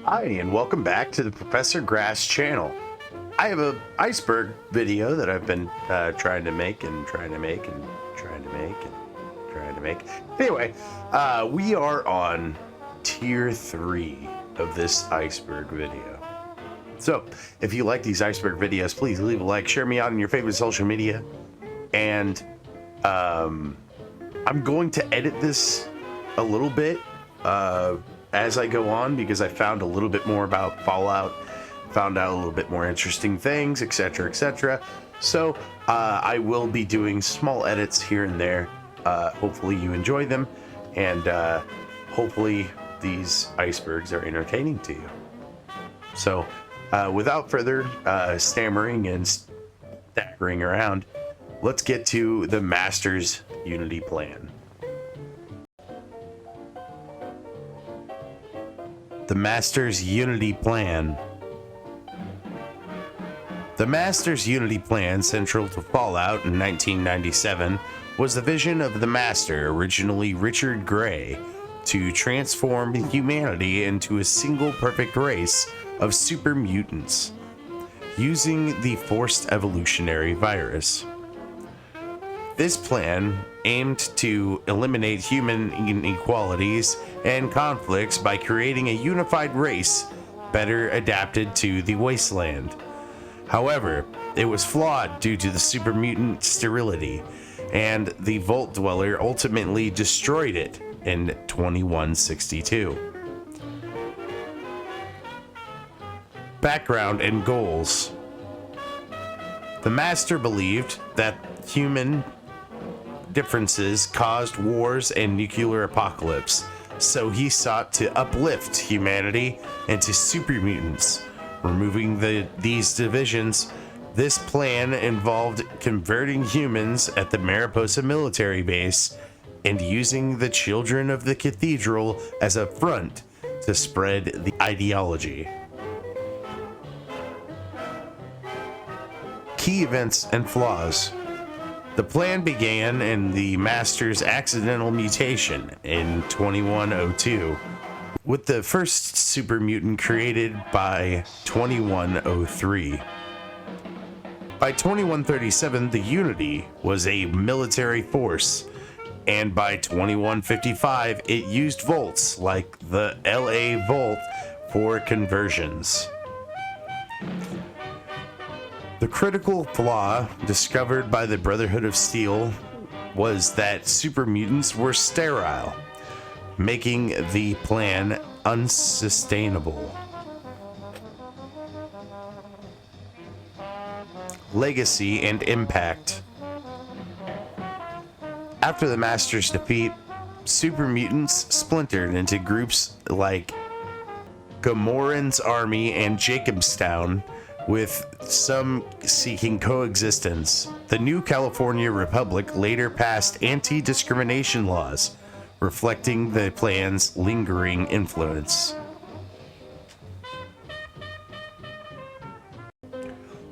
Hi, and welcome back to the Prof.Grass channel. I have an Iceberg video that I've been trying to make. Anyway, we are on tier 3 of this Iceberg video. So, if you like these Iceberg videos, please leave a like, share me out on your favorite social media, and I'm going to edit this a little bit as I go on, because I found a little bit more about Fallout, found out a little bit more interesting things, etc., etc. So I will be doing small edits here and there. Hopefully you enjoy them, and hopefully these icebergs are entertaining to you. So without further stammering and staggering around, let's get to the Master's Unity plan. The Master's Unity Plan. The Master's Unity Plan, central to Fallout in 1997, was the vision of the Master, originally Richard Gray, to transform humanity into a single perfect race of super mutants, using the forced evolutionary virus. This plan aimed to eliminate human inequalities and conflicts by creating a unified race better adapted to the wasteland. However, it was flawed due to the super mutant sterility, and the Vault Dweller ultimately destroyed it in 2162. Background and goals. The Master believed that human differences caused wars and nuclear apocalypse, so he sought to uplift humanity into super mutants, removing these divisions. This plan involved converting humans at the Mariposa military base and using the children of the cathedral as a front to spread the ideology. Key events and flaws. The plan began in the Master's accidental mutation in 2102, with the first super mutant created by 2103. By 2137, the Unity was a military force, and by 2155, it used Volts like the LA Volt for conversions. The critical flaw discovered by the Brotherhood of Steel was that super mutants were sterile, making the plan unsustainable. Legacy and impact. After the Master's defeat, super mutants splintered into groups like Gamoran's Army and Jacobstown, with some seeking coexistence. The New California Republic later passed anti-discrimination laws, reflecting the plan's lingering influence.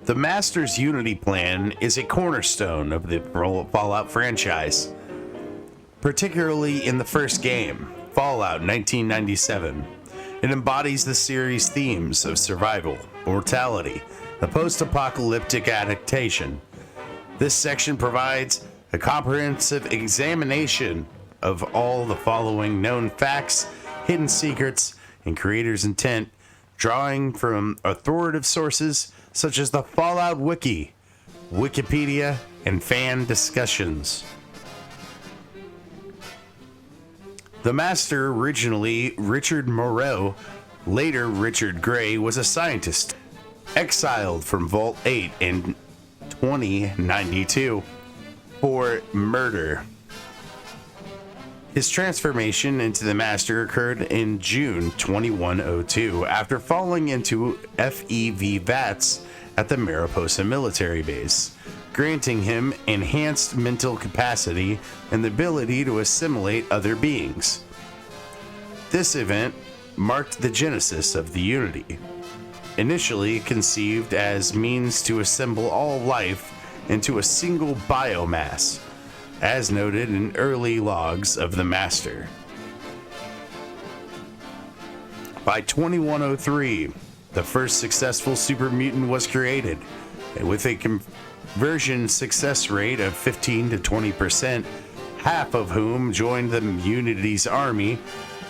The Master's Unity Plan is a cornerstone of the Fallout franchise, particularly in the first game, Fallout 1997. It embodies the series' themes of survival, mortality, the post-apocalyptic adaptation. This section provides a comprehensive examination of all the following known facts, hidden secrets, and creators' intent, drawing from authoritative sources such as the Fallout Wiki, Wikipedia, and fan discussions. The Master, originally Richard Moreau, later Richard Gray, was a scientist, exiled from Vault 8 in 2092 for murder. His transformation into the Master occurred in June 2102 after falling into FEV vats at the Mariposa military base, granting him enhanced mental capacity and the ability to assimilate other beings. This event marked the genesis of the Unity, initially conceived as means to assemble all life into a single biomass, as noted in early logs of the Master. By 2103, the first successful super mutant was created, with a conversion success rate of 15 to 20%, half of whom joined the Unity's army.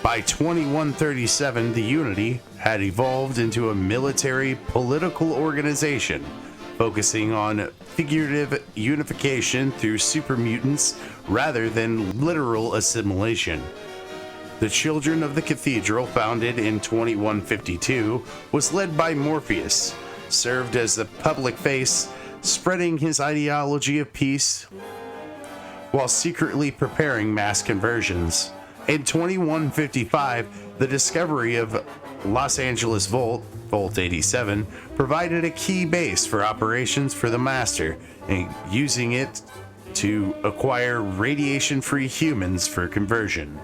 By 2137, the Unity had evolved into a military political organization, focusing on figurative unification through super mutants rather than literal assimilation. The Children of the Cathedral, founded in 2152, was led by Morpheus, served as the public face, spreading his ideology of peace while secretly preparing mass conversions. In 2155, the discovery of Los Angeles Vault, Vault 87, provided a key base for operations for the Master, and using it to acquire radiation-free humans for conversion.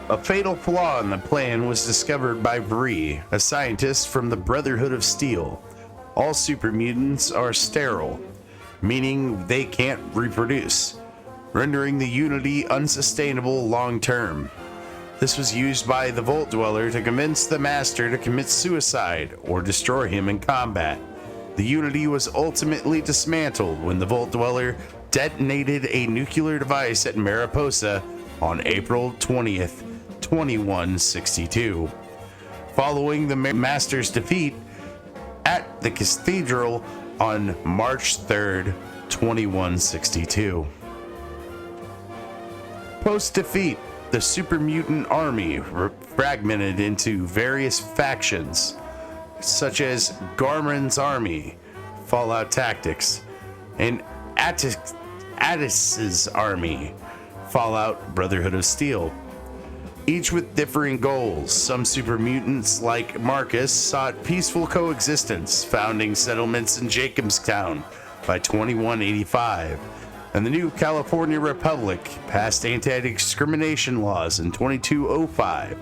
A fatal flaw in the plan was discovered by Bree, a scientist from the Brotherhood of Steel. All super mutants are sterile, meaning they can't reproduce, rendering the Unity unsustainable long term. This was used by the Vault Dweller to convince the Master to commit suicide or destroy him in combat. The Unity was ultimately dismantled when the Vault Dweller detonated a nuclear device at Mariposa on April 20th, 2162. Following the Master's defeat at the Cathedral on March 3rd, 2162. Post-defeat, the super mutant army fragmented into various factions, such as Garmin's Army, Fallout Tactics, and Attis's Army, Fallout Brotherhood of Steel, each with differing goals. Some super mutants, like Marcus, sought peaceful coexistence, founding settlements in Jacobstown by 2185, and the new California Republic passed anti-discrimination laws in 2205,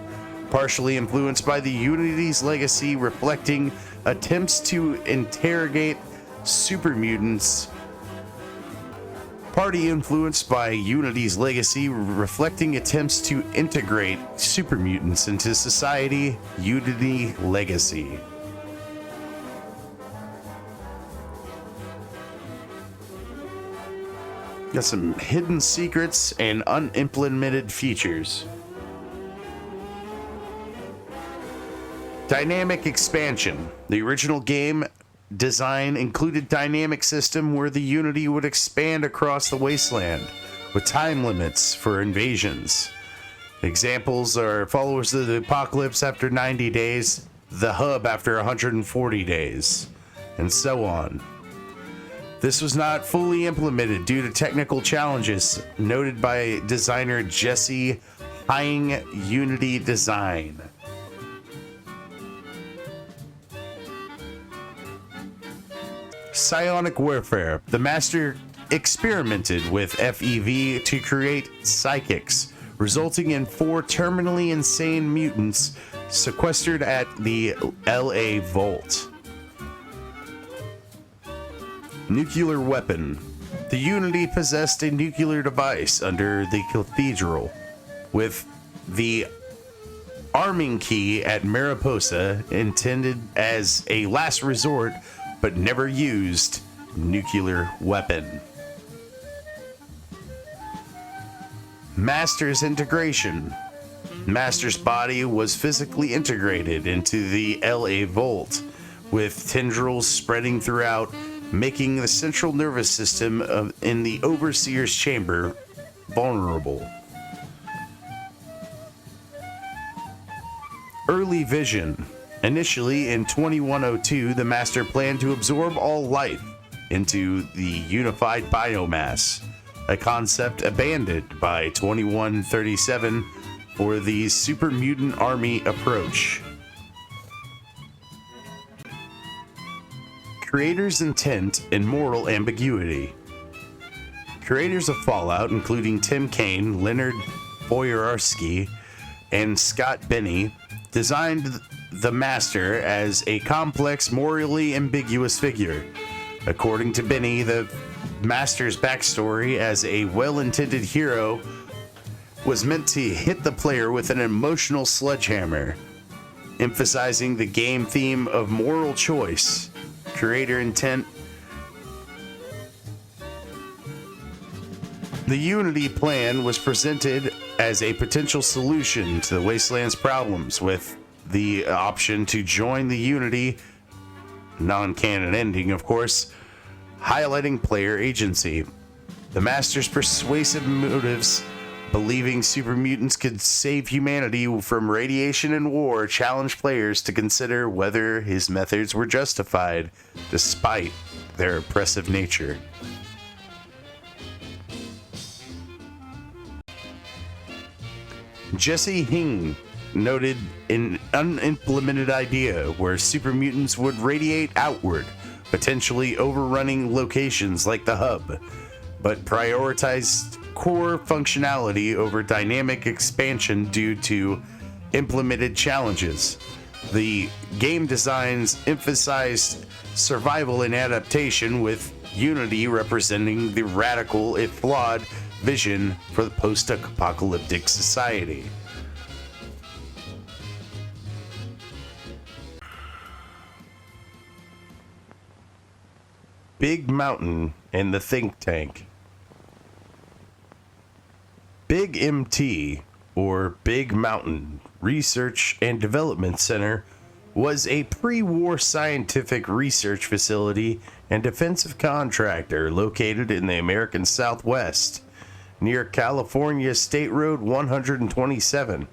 partially influenced by the Unity's legacy, reflecting attempts to interrogate super mutants. Party influenced by Unity's legacy, reflecting attempts to integrate super mutants into society. Unity legacy. Got some hidden secrets and unimplemented features. Dynamic expansion. The original game design included dynamic system where the Unity would expand across the wasteland with time limits for invasions. Examples are Followers of the Apocalypse after 90 days, the Hub after 140 days, and so on. This was not fully implemented due to technical challenges noted by designer Jesse Hine. Unity design. Psionic warfare. The Master experimented with FEV to create psychics, resulting in 4 terminally insane mutants sequestered at the LA Vault. Nuclear weapon. The Unity possessed a nuclear device under the Cathedral, with the arming key at Mariposa intended as a last resort but never used nuclear weapon. Master's integration. Master's body was physically integrated into the LA Vault, with tendrils spreading throughout, making the central nervous system in the Overseer's chamber vulnerable. Early vision. Initially, in 2102, the Master planned to absorb all life into the unified biomass, a concept abandoned by 2137 for the super mutant army approach. Creators' intent and moral ambiguity. Creators of Fallout, including Tim Kaine, Leonard Boyarsky, and Scott Benny, designed the Master as a complex, morally ambiguous figure. According to Benny, the Master's backstory as a well-intended hero was meant to hit the player with an emotional sledgehammer, emphasizing the game theme of moral choice, creator intent. The Unity plan was presented as a potential solution to the Wasteland's problems, with the option to join the Unity, non-canon ending of course, highlighting player agency. The Master's persuasive motives, believing super mutants could save humanity from radiation and war, challenged players to consider whether his methods were justified, despite their oppressive nature. Jesse Hing noted an unimplemented idea where super mutants would radiate outward, potentially overrunning locations like the hub, but prioritized core functionality over dynamic expansion due to implemented challenges. The game designs emphasized survival and adaptation, with Unity representing the radical, if flawed, vision for the post-apocalyptic society. Big Mountain and the Think Tank. Big MT, or Big Mountain Research and Development Center, was a pre-war scientific research facility and defensive contractor located in the American Southwest, near California State Road 127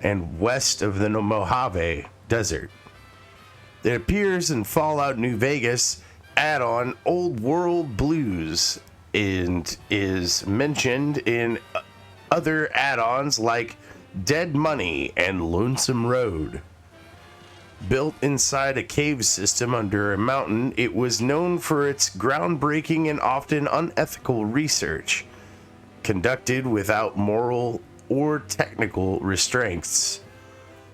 and west of the Mojave Desert. It appears in Fallout New Vegas add-on Old World Blues and is mentioned in other add-ons like Dead Money and Lonesome Road. Built inside a cave system under a mountain, it was known for its groundbreaking and often unethical research, conducted without moral or technical restraints.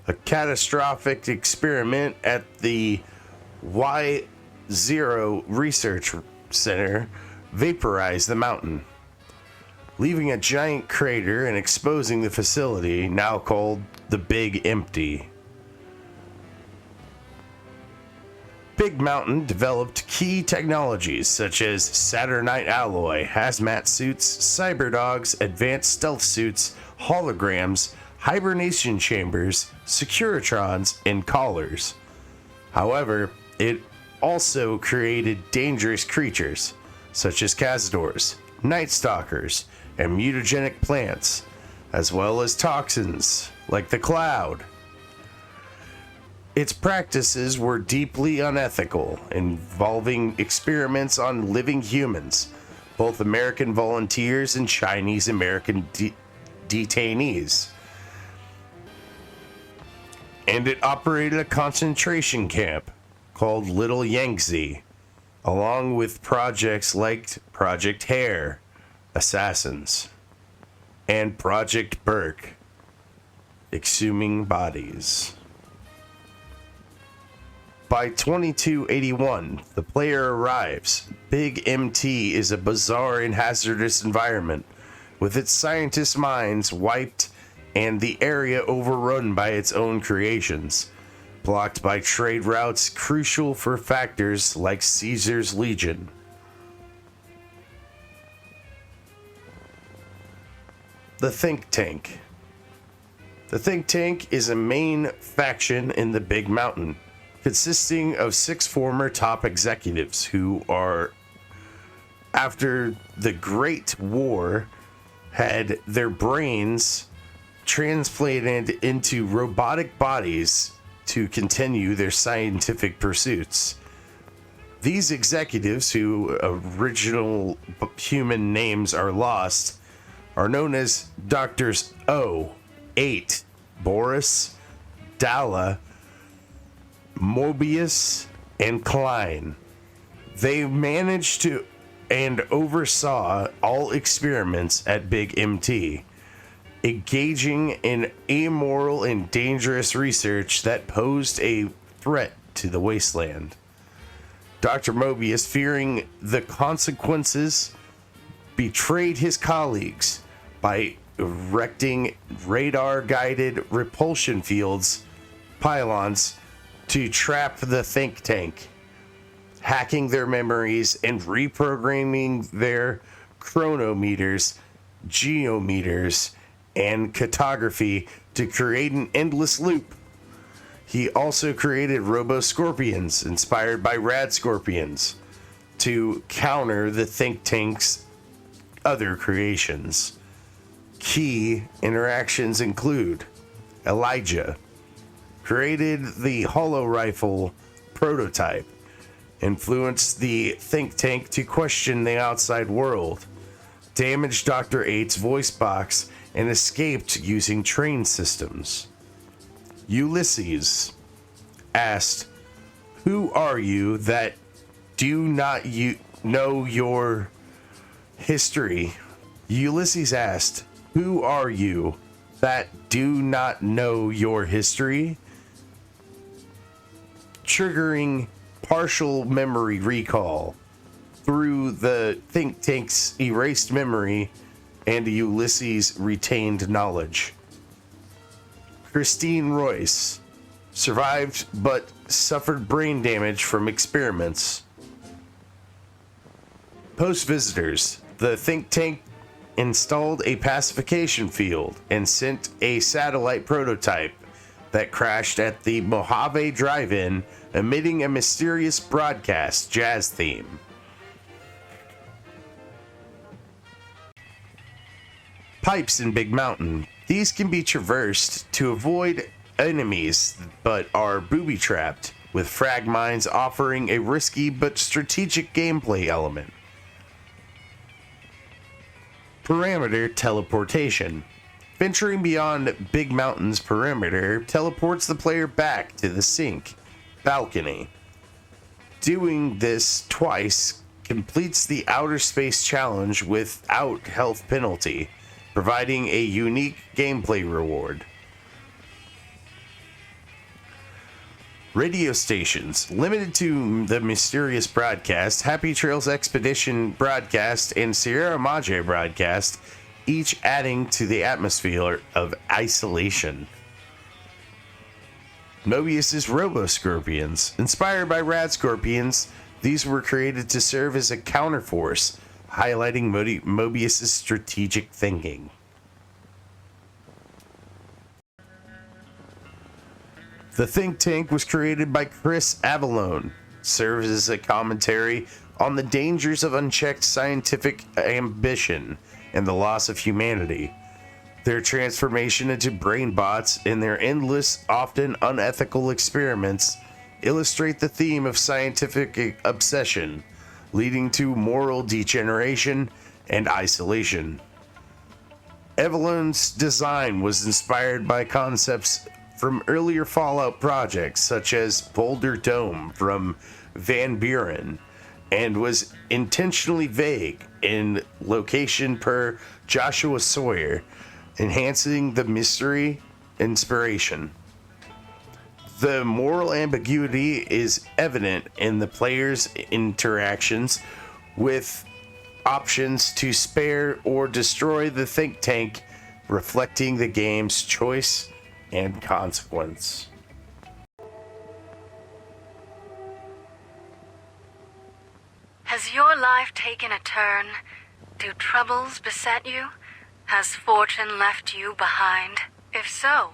A catastrophic experiment at the Y0 Research Center vaporized the mountain, leaving a giant crater and exposing the facility, now called the Big Empty. Big Mountain developed key technologies such as Saturnite alloy, hazmat suits, cyberdogs, advanced stealth suits, holograms, hibernation chambers, securitrons, and collars. However, it also created dangerous creatures such as Cazadors, Night Stalkers, and mutagenic plants, as well as toxins like the Cloud. Its practices were deeply unethical, involving experiments on living humans, both American volunteers and Chinese American detainees. And it operated a concentration camp called Little Yangtze, along with projects like Project Hare, Assassins, and Project Burke, exhuming bodies. By 2281, the player arrives. Big MT is a bizarre and hazardous environment, with its scientists' minds wiped and the area overrun by its own creations, blocked by trade routes crucial for factors like Caesar's Legion. The Think Tank. The Think Tank is a main faction in the Big Mountain, consisting of 6 former top executives who are, after the Great War, had their brains transplanted into robotic bodies to continue their scientific pursuits. These executives, whose original human names are lost, are known as Doctors O, 8, Boris, Dalla, Mobius, and Klein. They managed to and oversaw all experiments at Big MT, engaging in amoral and dangerous research that posed a threat to the wasteland. Dr. Mobius, fearing the consequences, betrayed his colleagues by erecting radar-guided repulsion fields, pylons, to trap the think tank, hacking their memories and reprogramming their chronometers, geometers, and cartography to create an endless loop. He also created robo-scorpions inspired by rad scorpions to counter the think tank's other creations. Key interactions include Elijah created the holo rifle prototype, influenced the think tank to question the outside world, damaged Dr. 8's voice box, and escaped using train systems. Ulysses asked, "Who are you that do not know your history?" Ulysses asked, "Who are you that do not know your history?" Triggering partial memory recall through the think tank's erased memory and Ulysses' retained knowledge. Christine Royce survived but suffered brain damage from experiments. Post visitors, the think tank installed a pacification field and sent a satellite prototype that crashed at the Mojave Drive-In, emitting a mysterious broadcast jazz theme. Pipes in Big Mountain. These can be traversed to avoid enemies, but are booby-trapped, with frag mines offering a risky but strategic gameplay element. Perimeter teleportation. Venturing beyond Big Mountain's perimeter teleports the player back to the sink balcony. Doing this twice completes the outer space challenge without health penalty, providing a unique gameplay reward. Radio stations. Limited to the mysterious broadcast, Happy Trails Expedition broadcast, and Sierra Madre broadcast, each adding to the atmosphere of isolation. Mobius's Robo-Scorpions. Inspired by Rad Scorpions, these were created to serve as a counterforce, highlighting Mobius's strategic thinking. The think tank was created by Chris Avallone, serves as a commentary on the dangers of unchecked scientific ambition and the loss of humanity. Their transformation into brain bots and their endless, often unethical experiments illustrate the theme of scientific obsession, leading to moral degeneration and isolation. Avallone's design was inspired by concepts from earlier Fallout projects such as Boulder Dome from Van Buren, and was intentionally vague in location per Joshua Sawyer, enhancing the mystery inspiration. The moral ambiguity is evident in the player's interactions, with options to spare or destroy the think tank, reflecting the game's choice and consequence. Has your life taken a turn? Do troubles beset you? Has fortune left you behind? If so,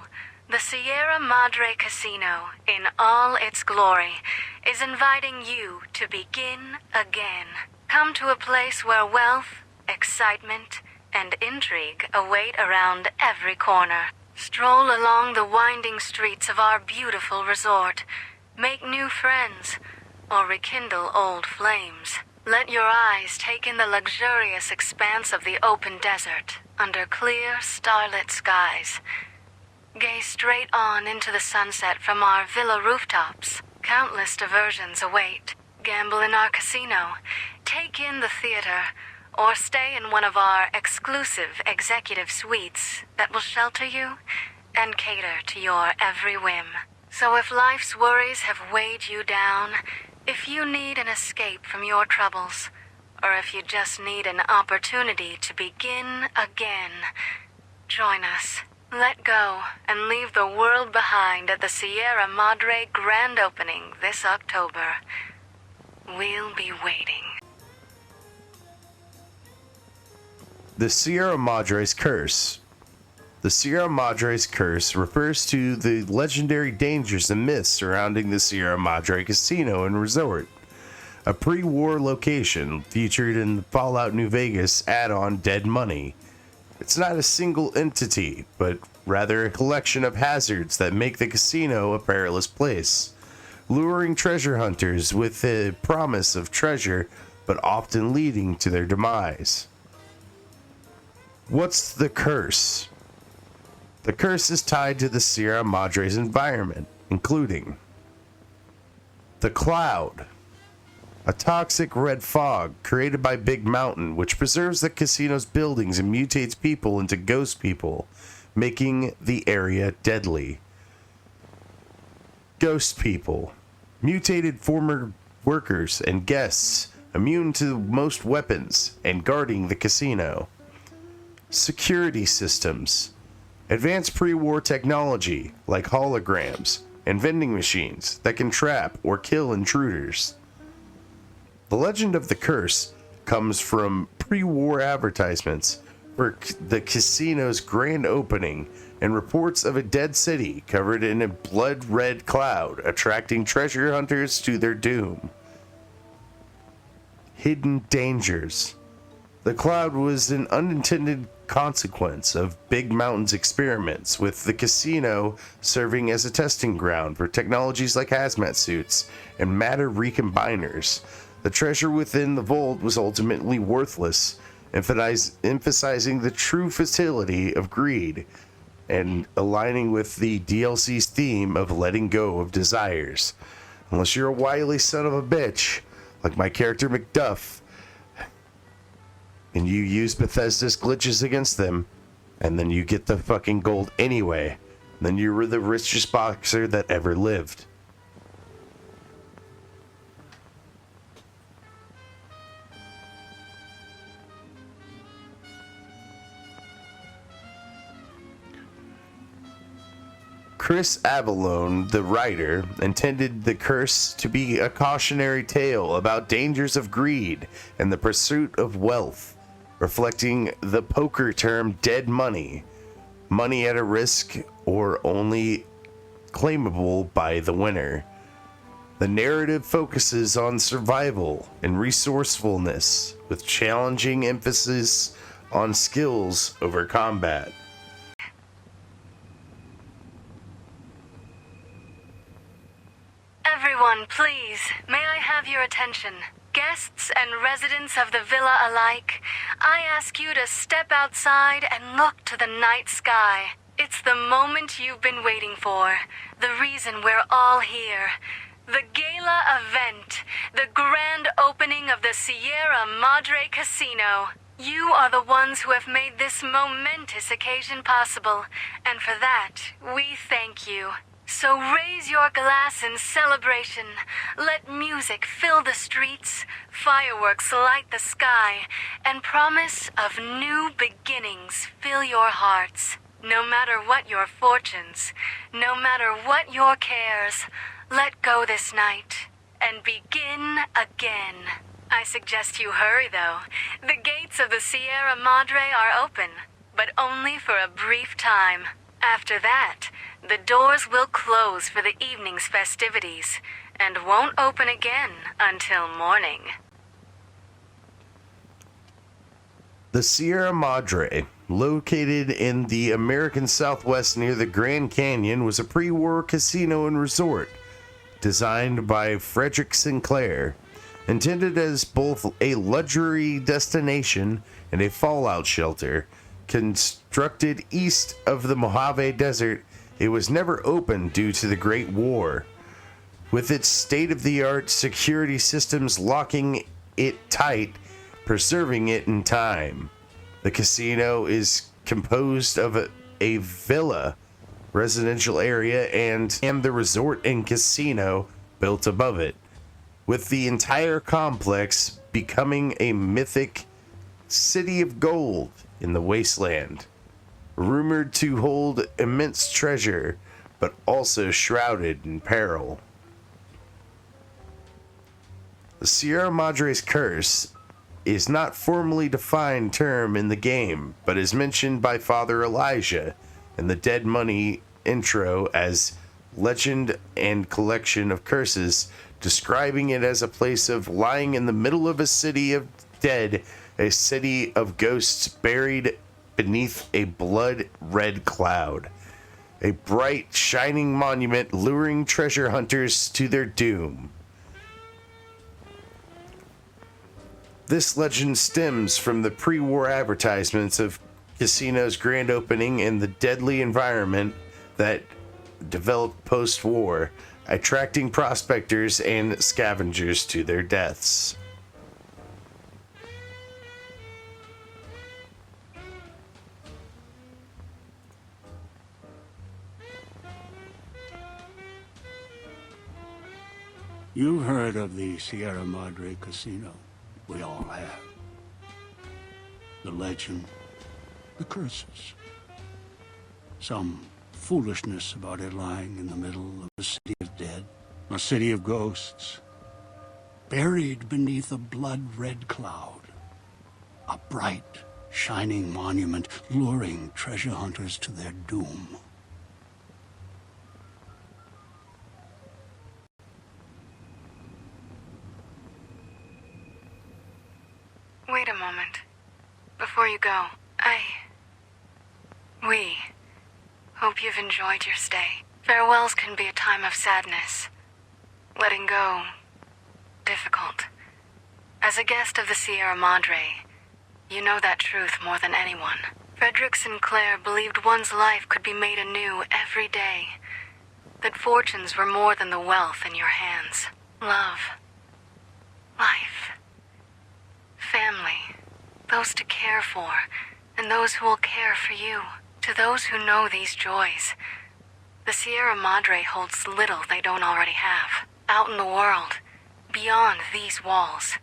the Sierra Madre Casino, in all its glory, is inviting you to begin again. Come to a place where wealth, excitement, and intrigue await around every corner. Stroll along the winding streets of our beautiful resort, make new friends, or rekindle old flames. Let your eyes take in the luxurious expanse of the open desert under clear, starlit skies. Gaze straight on into the sunset from our villa rooftops. Countless diversions await. Gamble in our casino, take in the theater, or stay in one of our exclusive executive suites that will shelter you and cater to your every whim. So if life's worries have weighed you down, If you need an escape from your troubles, or if you just need an opportunity to begin again, join us. Let go and leave the world behind at the Sierra Madre grand opening this October. We'll be waiting. The Sierra Madre's Curse. The Sierra Madre's Curse refers to the legendary dangers and myths surrounding the Sierra Madre Casino and Resort, a pre-war location featured in the Fallout New Vegas add-on Dead Money. It's not a single entity, but rather a collection of hazards that make the casino a perilous place, luring treasure hunters with the promise of treasure, but often leading to their demise. What's the curse? The curse is tied to the Sierra Madre's environment, including the Cloud, a toxic red fog created by Big Mountain, which preserves the casino's buildings and mutates people into ghost people, making the area deadly. Ghost people, mutated former workers and guests, immune to most weapons and guarding the casino. Security systems, advanced pre-war technology like holograms and vending machines that can trap or kill intruders. The legend of the curse comes from pre-war advertisements for the casino's grand opening and reports of a dead city covered in a blood-red cloud attracting treasure hunters to their doom. Hidden dangers. The cloud was an unintended consequence of Big Mountain's experiments, with the casino serving as a testing ground for technologies like hazmat suits and matter recombiners. The treasure within the vault was ultimately worthless, emphasizing the true futility of greed and aligning with the DLC's theme of letting go of desires. Unless you're a wily son of a bitch, like my character Macduff, and you use Bethesda's glitches against them, and then you get the fucking gold anyway, then you were the richest boxer that ever lived. Chris Avallone, the writer, intended the curse to be a cautionary tale about dangers of greed and the pursuit of wealth, reflecting the poker term dead money, money at a risk or only claimable by the winner. The narrative focuses on survival and resourcefulness, with challenging emphasis on skills over combat. Everyone, please, may I have your attention? Guests and residents of the villa alike, I ask you to step outside and look to the night sky. It's the moment you've been waiting for, the reason we're all here. The gala event, the grand opening of the Sierra Madre Casino. You are the ones who have made this momentous occasion possible, and for that, we thank you. So raise your glass in celebration. Let music fill the streets, fireworks light the sky, and promise of new beginnings fill your hearts. No matter what your fortunes, no matter what your cares, let go this night and begin again. I suggest you hurry, though. The gates of the Sierra Madre are open, but only for a brief time. After that, the doors will close for the evening's festivities and won't open again until morning. The Sierra Madre, located in the American Southwest near the Grand Canyon, was a pre-war casino and resort designed by Frederick Sinclair, intended as both a luxury destination and a fallout shelter. Constructed east of the Mojave Desert, it was never opened due to the Great War, with its state-of-the-art security systems locking it tight, preserving it in time. The casino is composed of a villa residential area and the resort and casino built above it. with the entire complex becoming a mythic city of gold in the wasteland, rumored to hold immense treasure, but also shrouded in peril. The Sierra Madre's curse is not formally defined term in the game, but is mentioned by Father Elijah in the Dead Money intro as legend and collection of curses, describing it as a place of lying in the middle of a city of dead, a city of ghosts buried beneath a blood-red cloud, a bright, shining monument luring treasure hunters to their doom. This legend stems from the pre-war advertisements of casino's grand opening and the deadly environment that developed post-war, attracting prospectors and scavengers to their deaths. You've heard of the Sierra Madre Casino. We all have. The legend, the curses. Some foolishness about it lying in the middle of a city of dead, a city of ghosts, buried beneath a blood-red cloud. A bright, shining monument luring treasure hunters to their doom. Wait a moment. Before you go, we hope you've enjoyed your stay. Farewells can be a time of sadness. Letting go, difficult. As a guest of the Sierra Madre, you know that truth more than anyone. Frederick Sinclair believed one's life could be made anew every day. That fortunes were more than the wealth in your hands. Love. Life. Family, those to care for, and those who will care for you. To those who know these joys, the Sierra Madre holds little they don't already have. Out in the world, beyond these walls,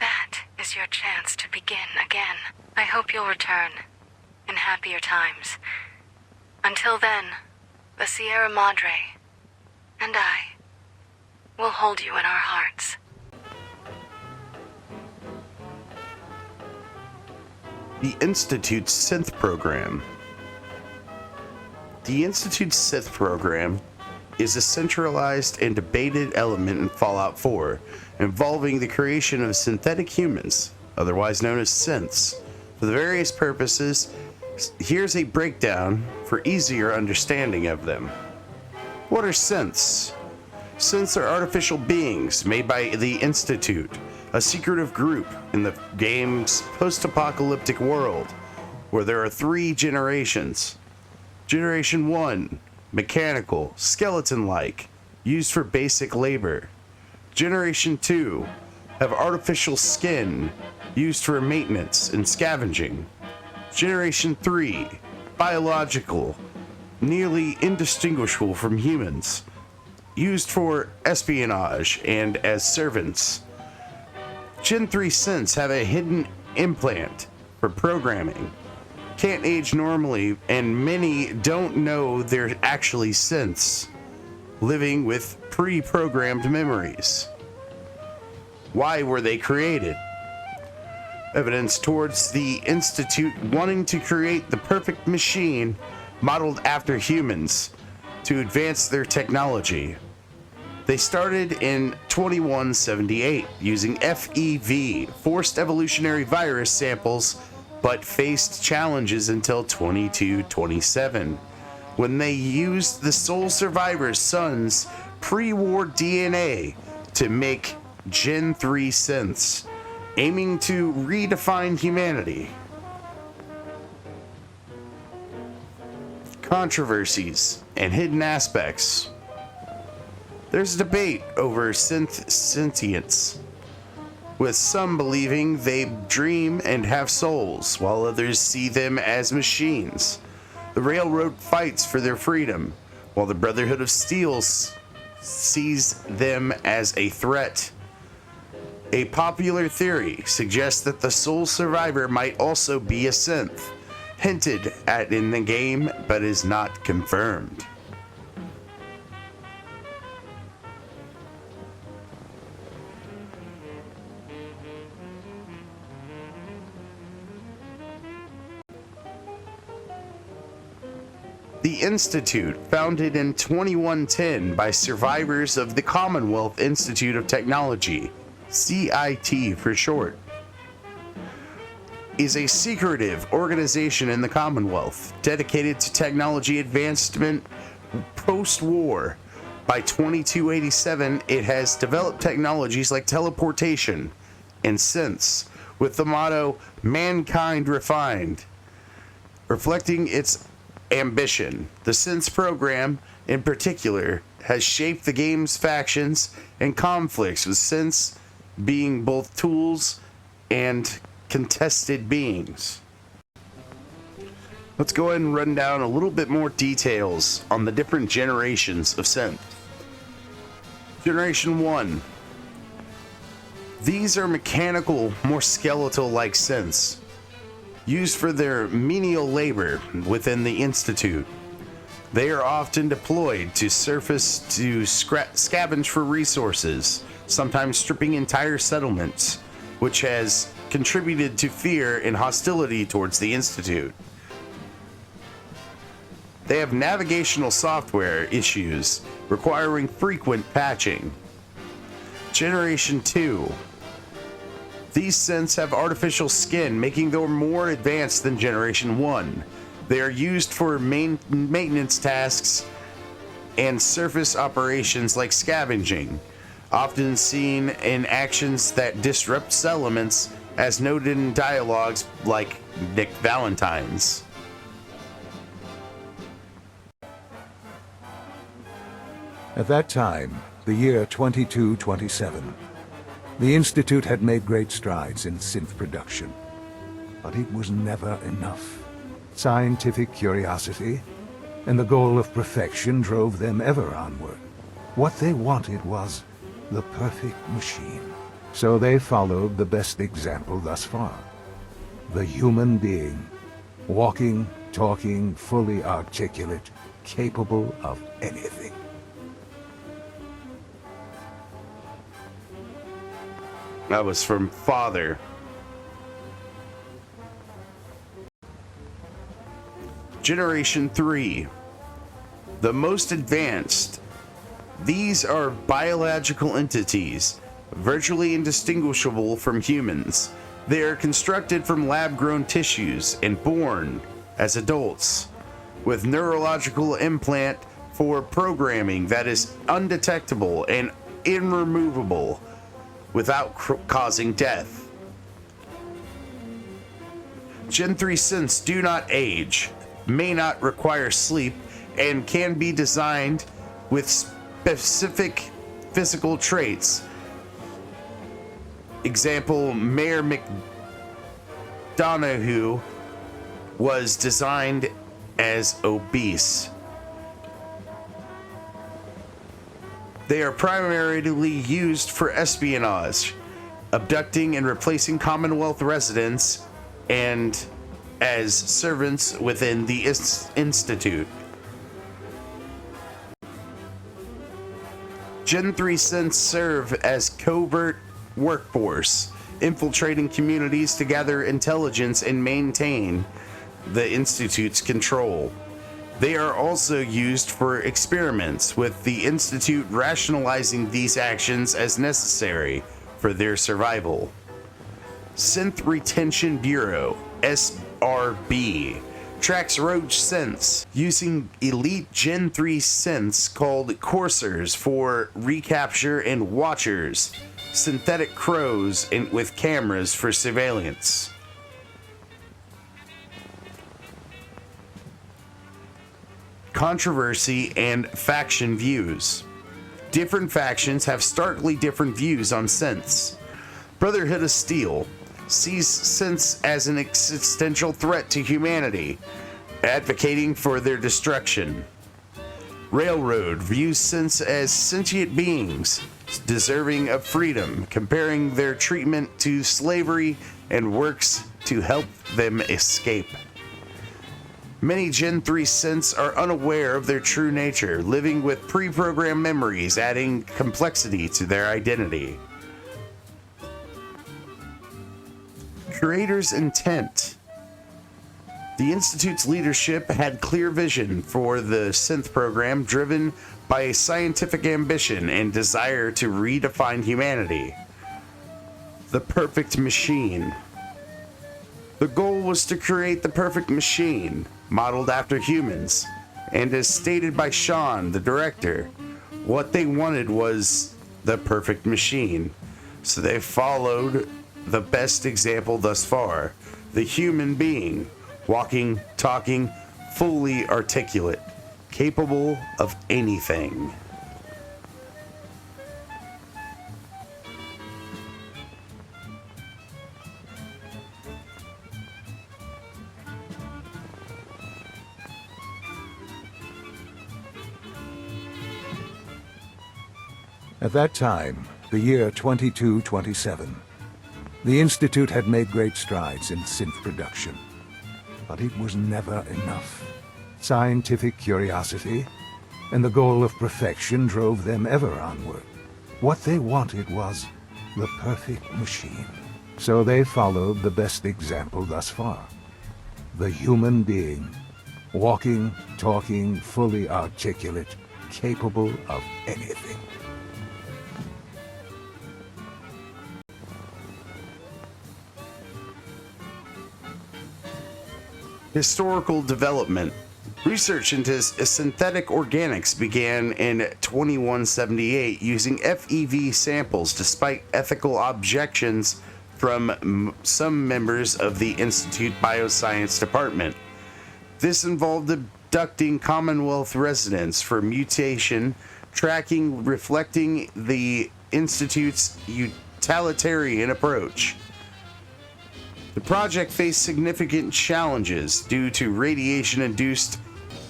that is your chance to begin again. I hope you'll return, in happier times. Until then, the Sierra Madre and I will hold you in our hearts. The Institute's Synth Program. The Institute's Synth Program is a centralized and debated element in Fallout 4, involving the creation of synthetic humans, otherwise known as synths, for the various purposes. Here's a breakdown for easier understanding of them. What are synths? Synths are artificial beings made by the Institute, a secretive group in the game's post-apocalyptic world, where there are 3 generations. Generation 1, mechanical, skeleton-like, used for basic labor. Generation 2, have artificial skin, used for maintenance and scavenging. Generation 3, biological, nearly indistinguishable from humans, used for espionage and as servants. Gen 3 synths have a hidden implant for programming, can't age normally, and many don't know they're actually synths, living with pre-programmed memories. Why were they created? Evidence towards the Institute wanting to create the perfect machine modeled after humans to advance their technology. They started in 2178 using FEV, forced evolutionary virus samples, but faced challenges until 2227, when they used the sole survivor's son's pre-war DNA to make Gen 3 synths, aiming to redefine humanity. Controversies and hidden aspects. There's a debate over synth sentience, with some believing they dream and have souls, while others see them as machines. The Railroad fights for their freedom, while the Brotherhood of Steel sees them as a threat A popular theory suggests that the sole survivor might also be a synth, hinted at in the game but is not confirmed. The Institute, founded in 2110 by survivors of the Commonwealth Institute of Technology, CIT for short, is a secretive organization in the Commonwealth dedicated to technology advancement post-war. By 2287, it has developed technologies like teleportation and synths, with the motto, "Mankind Refined," reflecting its ambition. The synths program, in particular, has shaped the game's factions and conflicts, with synths being both tools and contested beings. Let's go ahead and run down a little bit more details on the different generations of synth. Generation 1. These are mechanical, more skeletal-like synths, used for their menial labor within the Institute. They are often deployed to surface to scavenge for resources, sometimes stripping entire settlements, which has contributed to fear and hostility towards the Institute. They have navigational software issues requiring frequent patching. Generation 2. These synths have artificial skin, making them more advanced than Generation 1. They are used for maintenance tasks and surface operations like scavenging, often seen in actions that disrupt settlements, as noted in dialogues like Nick Valentine's. At that time, the year 2227, the Institute had made great strides in synth production, but it was never enough. Scientific curiosity and the goal of perfection drove them ever onward. What they wanted was the perfect machine. So they followed the best example thus far. The human being, walking, talking, fully articulate, capable of anything. That was from Father. Generation 3. The most advanced. These are biological entities, virtually indistinguishable from humans. They are constructed from lab-grown tissues and born as adults, with neurological implant for programming that is undetectable and irremovable without causing death. Gen 3 synths do not age, may not require sleep, and can be designed with specific physical traits. Example, Mayor McDonough was designed as obese. They are primarily used for espionage, abducting and replacing Commonwealth residents, and as servants within the Institute. Gen 3 synths serve as covert workforce, infiltrating communities to gather intelligence and maintain the Institute's control. They are also used for experiments, with the Institute rationalizing these actions as necessary for their survival. Synth Retention Bureau, SRB, tracks rogue synths using elite Gen 3 synths called coursers for recapture, and watchers, synthetic crows with cameras for surveillance. Controversy and faction views. Different factions have starkly different views on synths. Brotherhood of Steel sees synths as an existential threat to humanity, advocating for their destruction. Railroad views synths as sentient beings, deserving of freedom, comparing their treatment to slavery, and works to help them escape. Many Gen 3 synths are unaware of their true nature, living with pre-programmed memories, adding complexity to their identity. Creator's intent. The Institute's leadership had clear vision for the synth program, driven by a scientific ambition and desire to redefine humanity. The perfect machine. The goal was to create the perfect machine, modeled after humans, and as stated by Sean, the director, what they wanted was the perfect machine. So they followed the best example thus far, the human being, walking, talking, fully articulate, capable of anything. At that time, the year 2227, the Institute had made great strides in synth production. But it was never enough. Scientific curiosity and the goal of perfection drove them ever onward. What they wanted was the perfect machine. So they followed the best example thus far. The human being, walking, talking, fully articulate, capable of anything. Historical development. Research into synthetic organics began in 2178 using FEV samples despite ethical objections from some members of the Institute Bioscience Department. This involved abducting Commonwealth residents for mutation, tracking reflecting the Institute's utilitarian approach. The project faced significant challenges due to radiation-induced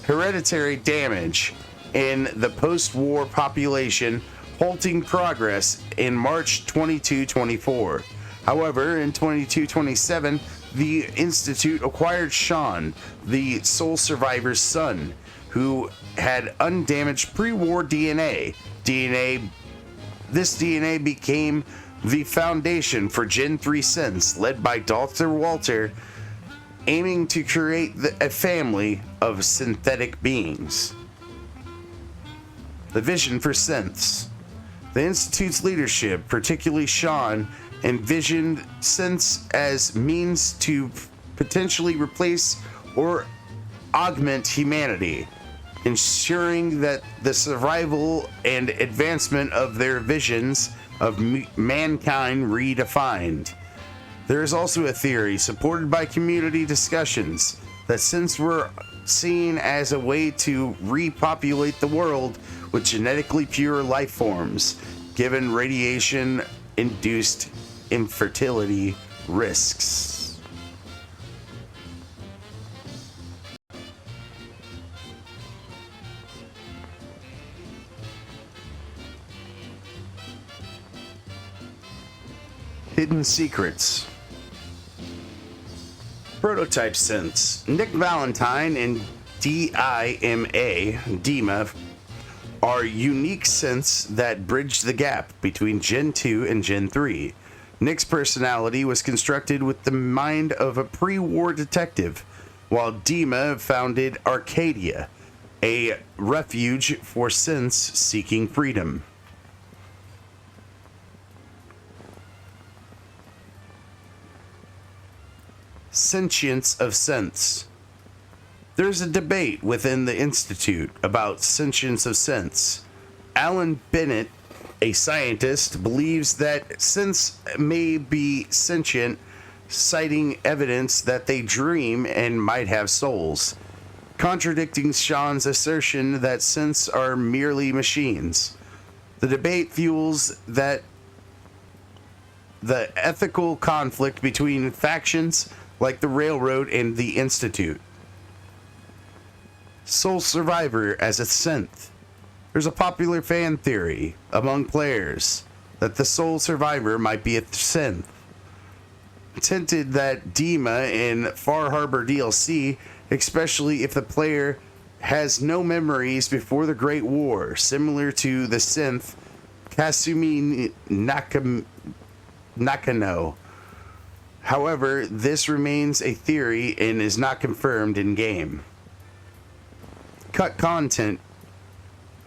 hereditary damage in the post-war population, halting progress in March 2224. However, in 2227, the Institute acquired Sean, the sole survivor's son, who had undamaged pre-war DNA. This DNA became the foundation for Gen 3 synths, led by Dr. Walter, aiming to create a family of synthetic beings. The vision for synths. The Institute's leadership, particularly Sean, envisioned synths as means to potentially replace or augment humanity, ensuring that the survival and advancement of their visions of mankind redefined. There is also a theory, supported by community discussions, that synths were seen as a way to repopulate the world with genetically pure life forms, given radiation-induced infertility risks. Hidden secrets. Prototype synths. Nick Valentine and Dima are unique synths that bridge the gap between Gen 2 and Gen 3. Nick's personality was constructed with the mind of a pre-war detective, while Dima founded Arcadia, a refuge for synths seeking freedom. Sentience of synths. There's a debate within the Institute about sentience of synths. Alan Bennett, a scientist, believes that synths may be sentient, citing evidence that they dream and might have souls, contradicting Sean's assertion that synths are merely machines. The debate fuels the ethical conflict between factions like the Railroad and the Institute. Sole survivor as a synth. There's a popular fan theory among players that the sole survivor might be a synth. It's hinted that Dima in Far Harbor DLC, especially if the player has no memories before the Great War, similar to the synth Kasumi Nakano. However, this remains a theory and is not confirmed in game. Cut content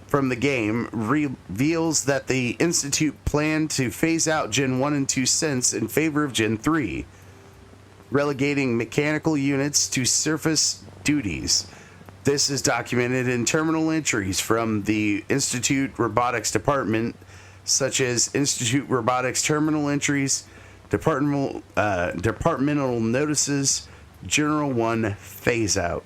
from the game reveals that the Institute planned to phase out Gen 1 and 2 synths in favor of Gen 3, relegating mechanical units to surface duties. This is documented in terminal entries from the Institute Robotics Department, such as Institute Robotics terminal entries, departmental notices, General 1 phase out.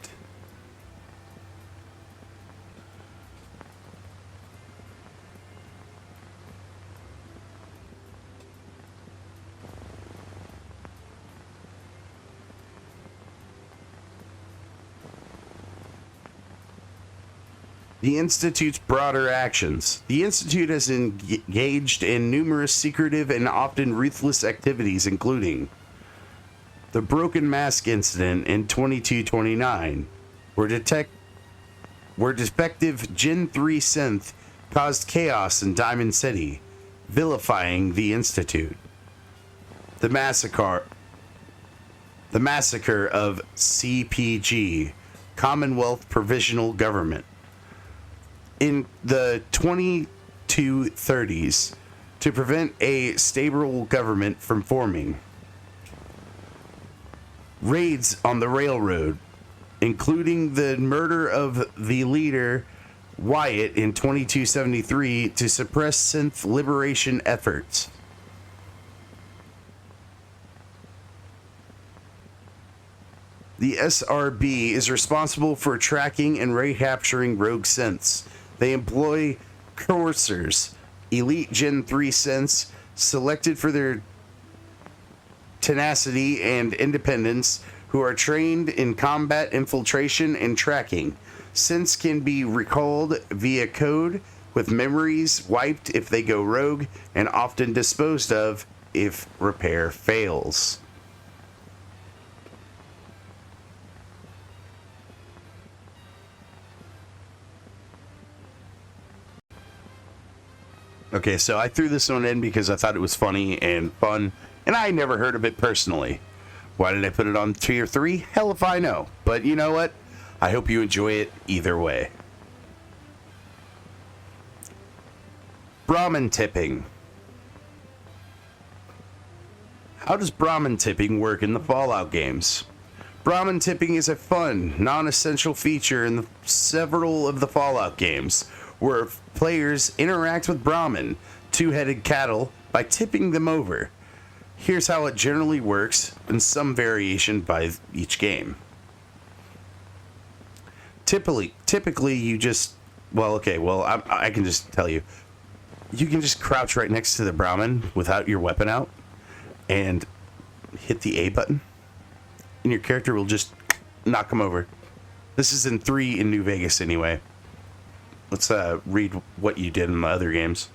The Institute's broader actions. The Institute has engaged in numerous secretive and often ruthless activities, including the Broken Mask incident in 2229, where defective Gen 3 synth caused chaos in Diamond City, vilifying the Institute. The massacre of CPG, Commonwealth Provisional Government. In the 2230s, to prevent a stable government from forming. Raids on the railroad, including the murder of the leader Wyatt in 2273 to suppress synth liberation efforts. The SRB is responsible for tracking and recapturing rogue synths. They employ coursers, elite Gen 3 synths, selected for their tenacity and independence, who are trained in combat infiltration and tracking. Synths can be recalled via code, with memories wiped if they go rogue, and often disposed of if repair fails. Okay, so I threw this one in because I thought it was funny and fun, and I never heard of it personally. Why did I put it on tier 3? Hell if I know. But you know what? I hope you enjoy it either way. Brahmin tipping. How does Brahmin tipping work in the Fallout games? Brahmin tipping is a fun, non-essential feature in several of the Fallout games, where players interact with Brahmin, two-headed cattle, by tipping them over. Here's how it generally works, in some variation by each game. Typically you just, I can just tell you. You can just crouch right next to the Brahmin without your weapon out and hit the A button, and your character will just knock him over. This is in 3 in New Vegas anyway. Let's read what you did in the other games.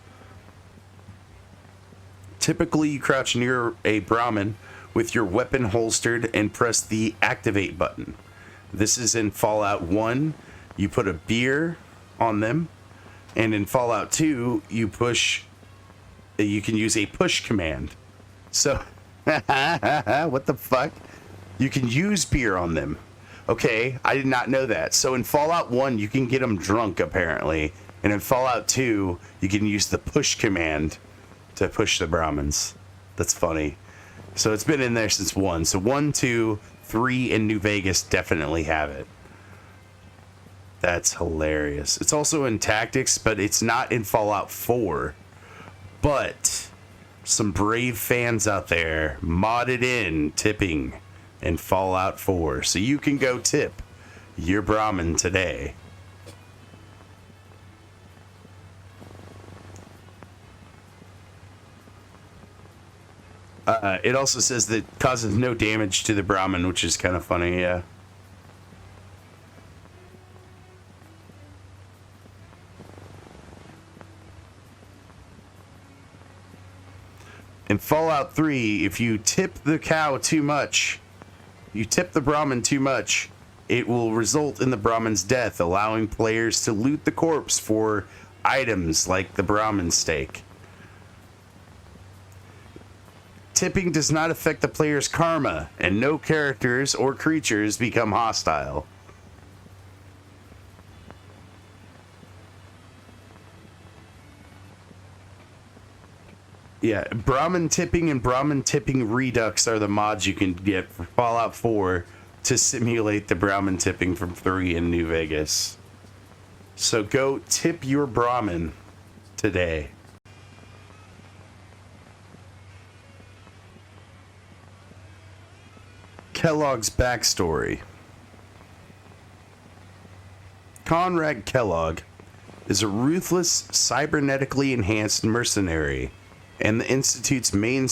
Typically, you crouch near a Brahmin with your weapon holstered and press the activate button. This is in Fallout 1. You put a beer on them. And in Fallout 2, you can use a push command. So, what the fuck? You can use beer on them. Okay, I did not know that. So in Fallout 1, you can get them drunk, apparently. And in Fallout 2, you can use the push command to push the Brahmins. That's funny. So it's been in there since 1. So 1, 2, 3 in New Vegas definitely have it. That's hilarious. It's also in Tactics, but it's not in Fallout 4. But some brave fans out there modded in tipping in Fallout 4. So you can go tip your Brahmin today. It also says that it causes no damage to the Brahmin, which is kind of funny, yeah. In Fallout 3, if you tip the cow too much, you tip the Brahmin too much, it will result in the Brahmin's death, allowing players to loot the corpse for items like the Brahmin steak. Tipping does not affect the player's karma, and no characters or creatures become hostile. Yeah, Brahmin tipping and Brahmin tipping redux are the mods you can get for Fallout 4 to simulate the Brahmin tipping from 3 in New Vegas. So go tip your Brahmin today. Kellogg's backstory. Conrad Kellogg is a ruthless, cybernetically enhanced mercenary and the Institute's main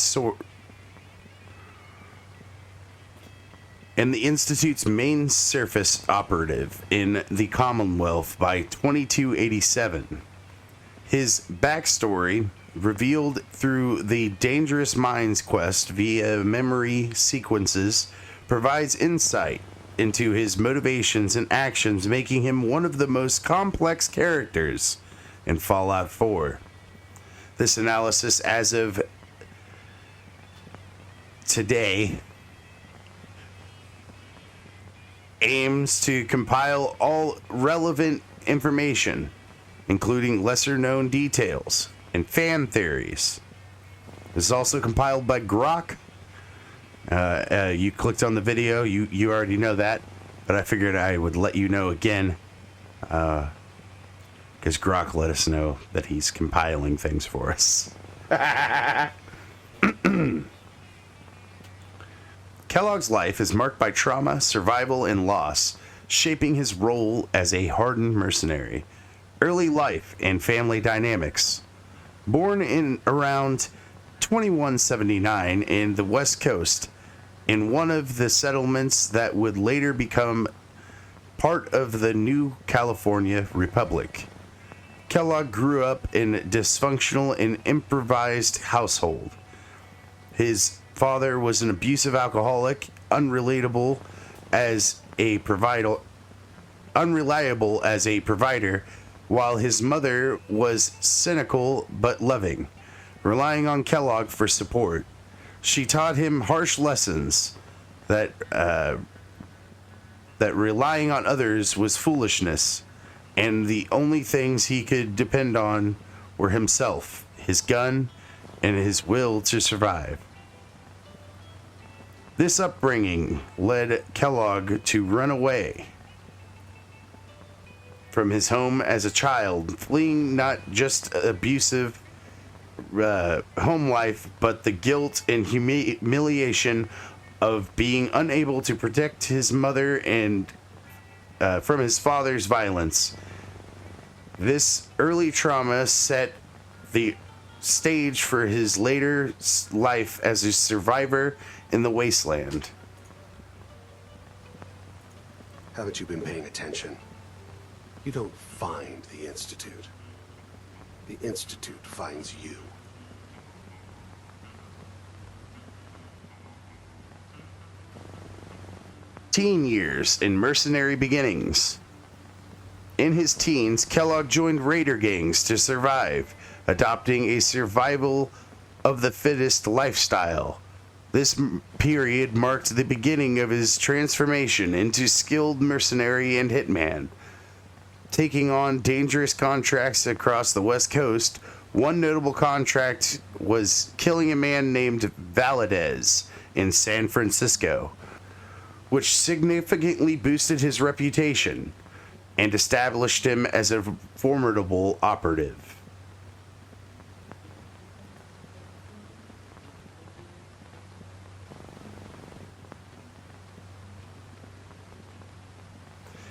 surface operative in the Commonwealth by 2287. His backstory, revealed through the Dangerous Minds quest via memory sequences, provides insight into his motivations and actions, making him one of the most complex characters in Fallout 4. This analysis, as of today, aims to compile all relevant information, including lesser-known details and fan theories. This is also compiled by Grok. You clicked on the video, you already know that, but I figured I would let you know again, because Grok let us know that he's compiling things for us. Kellogg's life is marked by trauma, survival, and loss, shaping his role as a hardened mercenary. Early life and family dynamics. Born in around 2179 in the West Coast, in one of the settlements that would later become part of the new California Republic. Kellogg grew up in a dysfunctional and improvised household. His father was an abusive alcoholic, unreliable as a provider, while his mother was cynical but loving, relying on Kellogg for support. She taught him harsh lessons that relying on others was foolishness, and the only things he could depend on were himself, his gun, and his will to survive. This upbringing led Kellogg to run away from his home as a child, fleeing not just abusive home life, but the guilt and humiliation of being unable to protect his mother and from his father's violence. This early trauma set the stage for his later life as a survivor in the wasteland. Haven't you been paying attention? You don't find the Institute. The Institute finds you. Teen years and mercenary beginnings. In his teens, Kellogg joined raider gangs to survive, adopting a survival of the fittest lifestyle. This period marked the beginning of his transformation into skilled mercenary and hitman. Taking on dangerous contracts across the West Coast, one notable contract was killing a man named Valadez in San Francisco, which significantly boosted his reputation and established him as a formidable operative.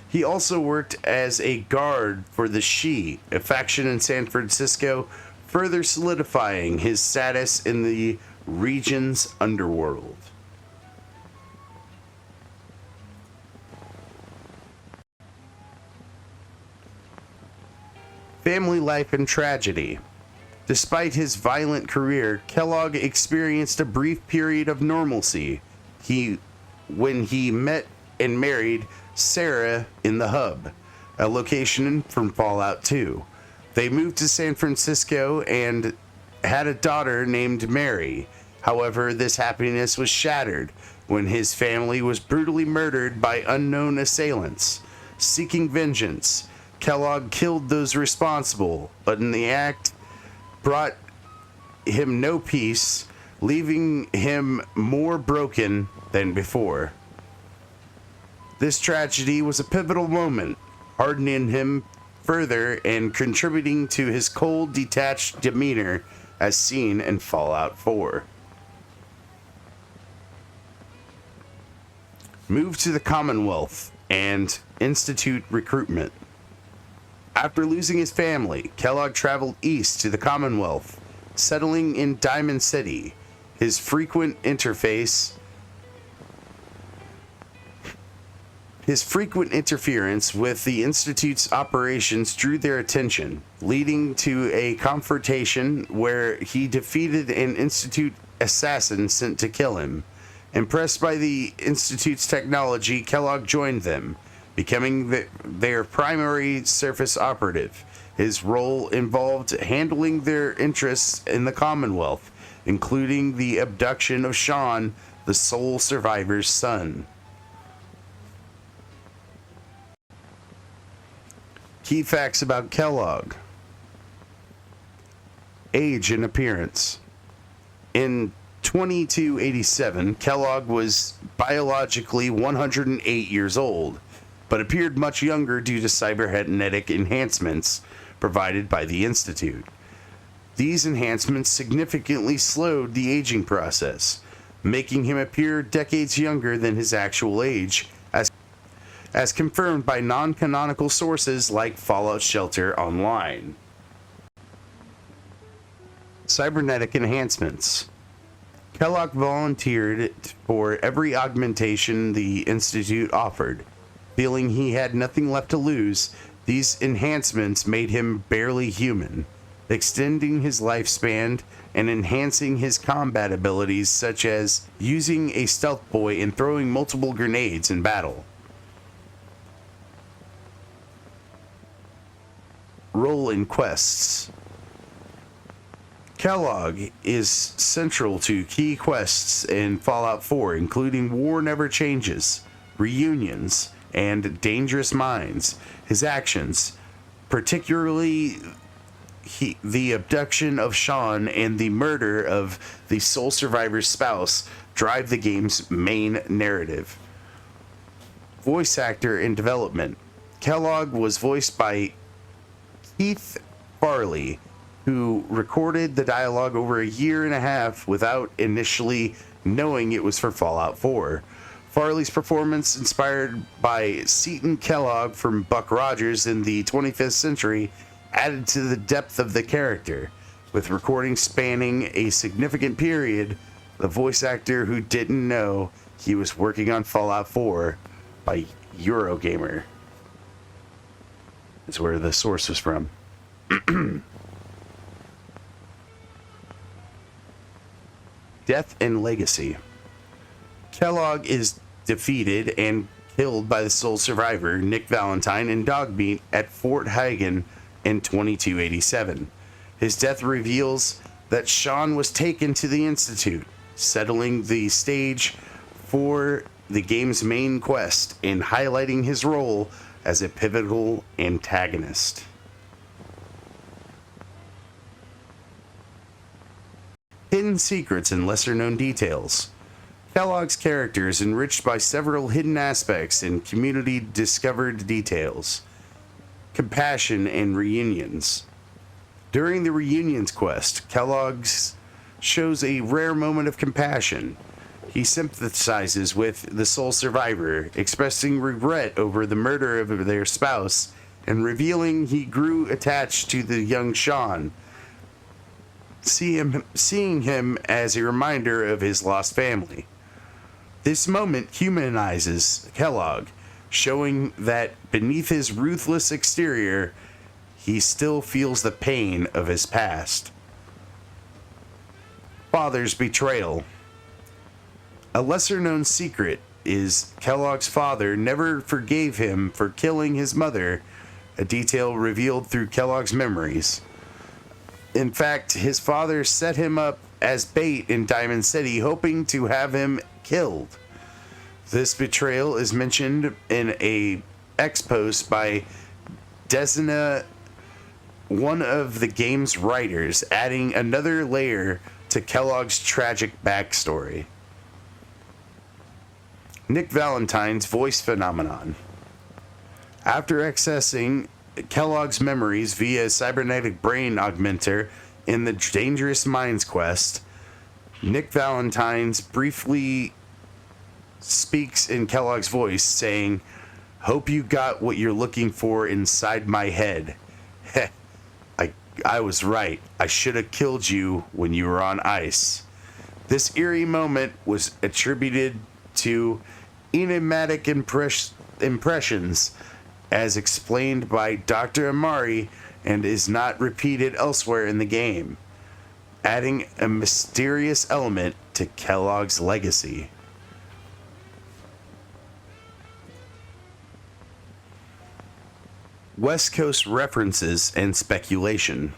He also worked as a guard for the Shi, a faction in San Francisco, further solidifying his status in the region's underworld. Family life and tragedy. Despite his violent career, Kellogg experienced a brief period of normalcy when he met and married Sarah in the Hub, a location from Fallout 2. They moved to San Francisco and had a daughter named Mary. However, this happiness was shattered when his family was brutally murdered by unknown assailants. Seeking vengeance, Kellogg killed those responsible, but in the act brought him no peace, leaving him more broken than before. This tragedy was a pivotal moment, hardening him further and contributing to his cold, detached demeanor as seen in Fallout 4. Move to the Commonwealth and Institute recruitment. After losing his family, Kellogg traveled east to the Commonwealth, settling in Diamond City. His frequent interference with the Institute's operations drew their attention, leading to a confrontation where he defeated an Institute assassin sent to kill him. Impressed by the Institute's technology, Kellogg joined them, becoming their primary surface operative. His role involved handling their interests in the Commonwealth, including the abduction of Sean, the sole survivor's son. Key facts about Kellogg. Age and appearance. In 2287, Kellogg was biologically 108 years old, but appeared much younger due to cybernetic enhancements provided by the Institute. These enhancements significantly slowed the aging process, making him appear decades younger than his actual age, as confirmed by non-canonical sources like Fallout Shelter Online. Cybernetic enhancements. Kellogg volunteered for every augmentation the Institute offered. Feeling he had nothing left to lose, these enhancements made him barely human, extending his lifespan and enhancing his combat abilities, such as using a stealth boy and throwing multiple grenades in battle. Role in quests. Kellogg is central to key quests in Fallout 4, including War Never Changes, Reunions, and Dangerous Minds. His actions, particularly the abduction of Sean and the murder of the sole survivor's spouse, drive the game's main narrative. Voice actor in development. Kellogg was voiced by Keith Farley, who recorded the dialogue over a year and a half without initially knowing it was for Fallout 4. Farley's performance, inspired by Seton Kellogg from Buck Rogers in the 25th century, added to the depth of the character. With recordings spanning a significant period, the voice actor who didn't know he was working on Fallout 4 by Eurogamer. That's where the source was from. Death and legacy. Kellogg is defeated and killed by the sole survivor, Nick Valentine, in Dogmeat at Fort Hagen in 2287. His death reveals that Sean was taken to the Institute, settling the stage for the game's main quest and highlighting his role as a pivotal antagonist. Hidden secrets and lesser-known details. Kellogg's character is enriched by several hidden aspects and community-discovered details. Compassion and reunions. During the reunions quest, Kellogg shows a rare moment of compassion. He sympathizes with the sole survivor, expressing regret over the murder of their spouse and revealing he grew attached to the young Sean, seeing him as a reminder of his lost family. This moment humanizes Kellogg, showing that beneath his ruthless exterior, he still feels the pain of his past. father's betrayal. A lesser-known secret is Kellogg's father never forgave him for killing his mother, a detail revealed through Kellogg's memories. In fact, his father set him up as bait in Diamond City, hoping to have him killed. This betrayal is mentioned in a X-post by Desina, one of the game's writers, adding another layer to Kellogg's tragic backstory. Nick Valentine's voice phenomenon. After accessing Kellogg's memories via cybernetic brain augmenter in the Dangerous Minds quest, Nick Valentine's briefly speaks in Kellogg's voice, saying, "Hope you got what you're looking for inside my head. Heh, I was right. I should have killed you when you were on ice." This eerie moment was attributed to enigmatic impressions, as explained by Dr. Amari, and is not repeated elsewhere in the game, adding a mysterious element to Kellogg's legacy. West Coast references and speculation.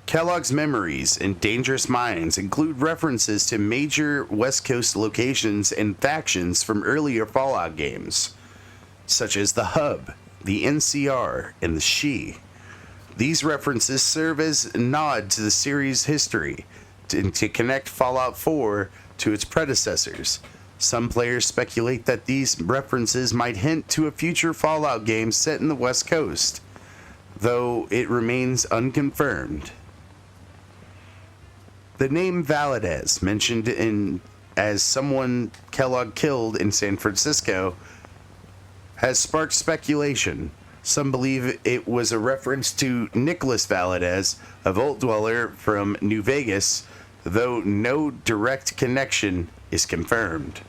Kellogg's memories and Dangerous Minds include references to major West Coast locations and factions from earlier Fallout games, such as the Hub, the NCR, and the She. These references serve as a nod to the series' history to connect Fallout 4 to its predecessors. Some players speculate that these references might hint to a future Fallout game set in the West Coast, though it remains unconfirmed. The name Valadez, mentioned as someone Kellogg killed in San Francisco, has sparked speculation. Some believe it was a reference to Nicholas Valadez, a Vault Dweller from New Vegas, though no direct connection is confirmed.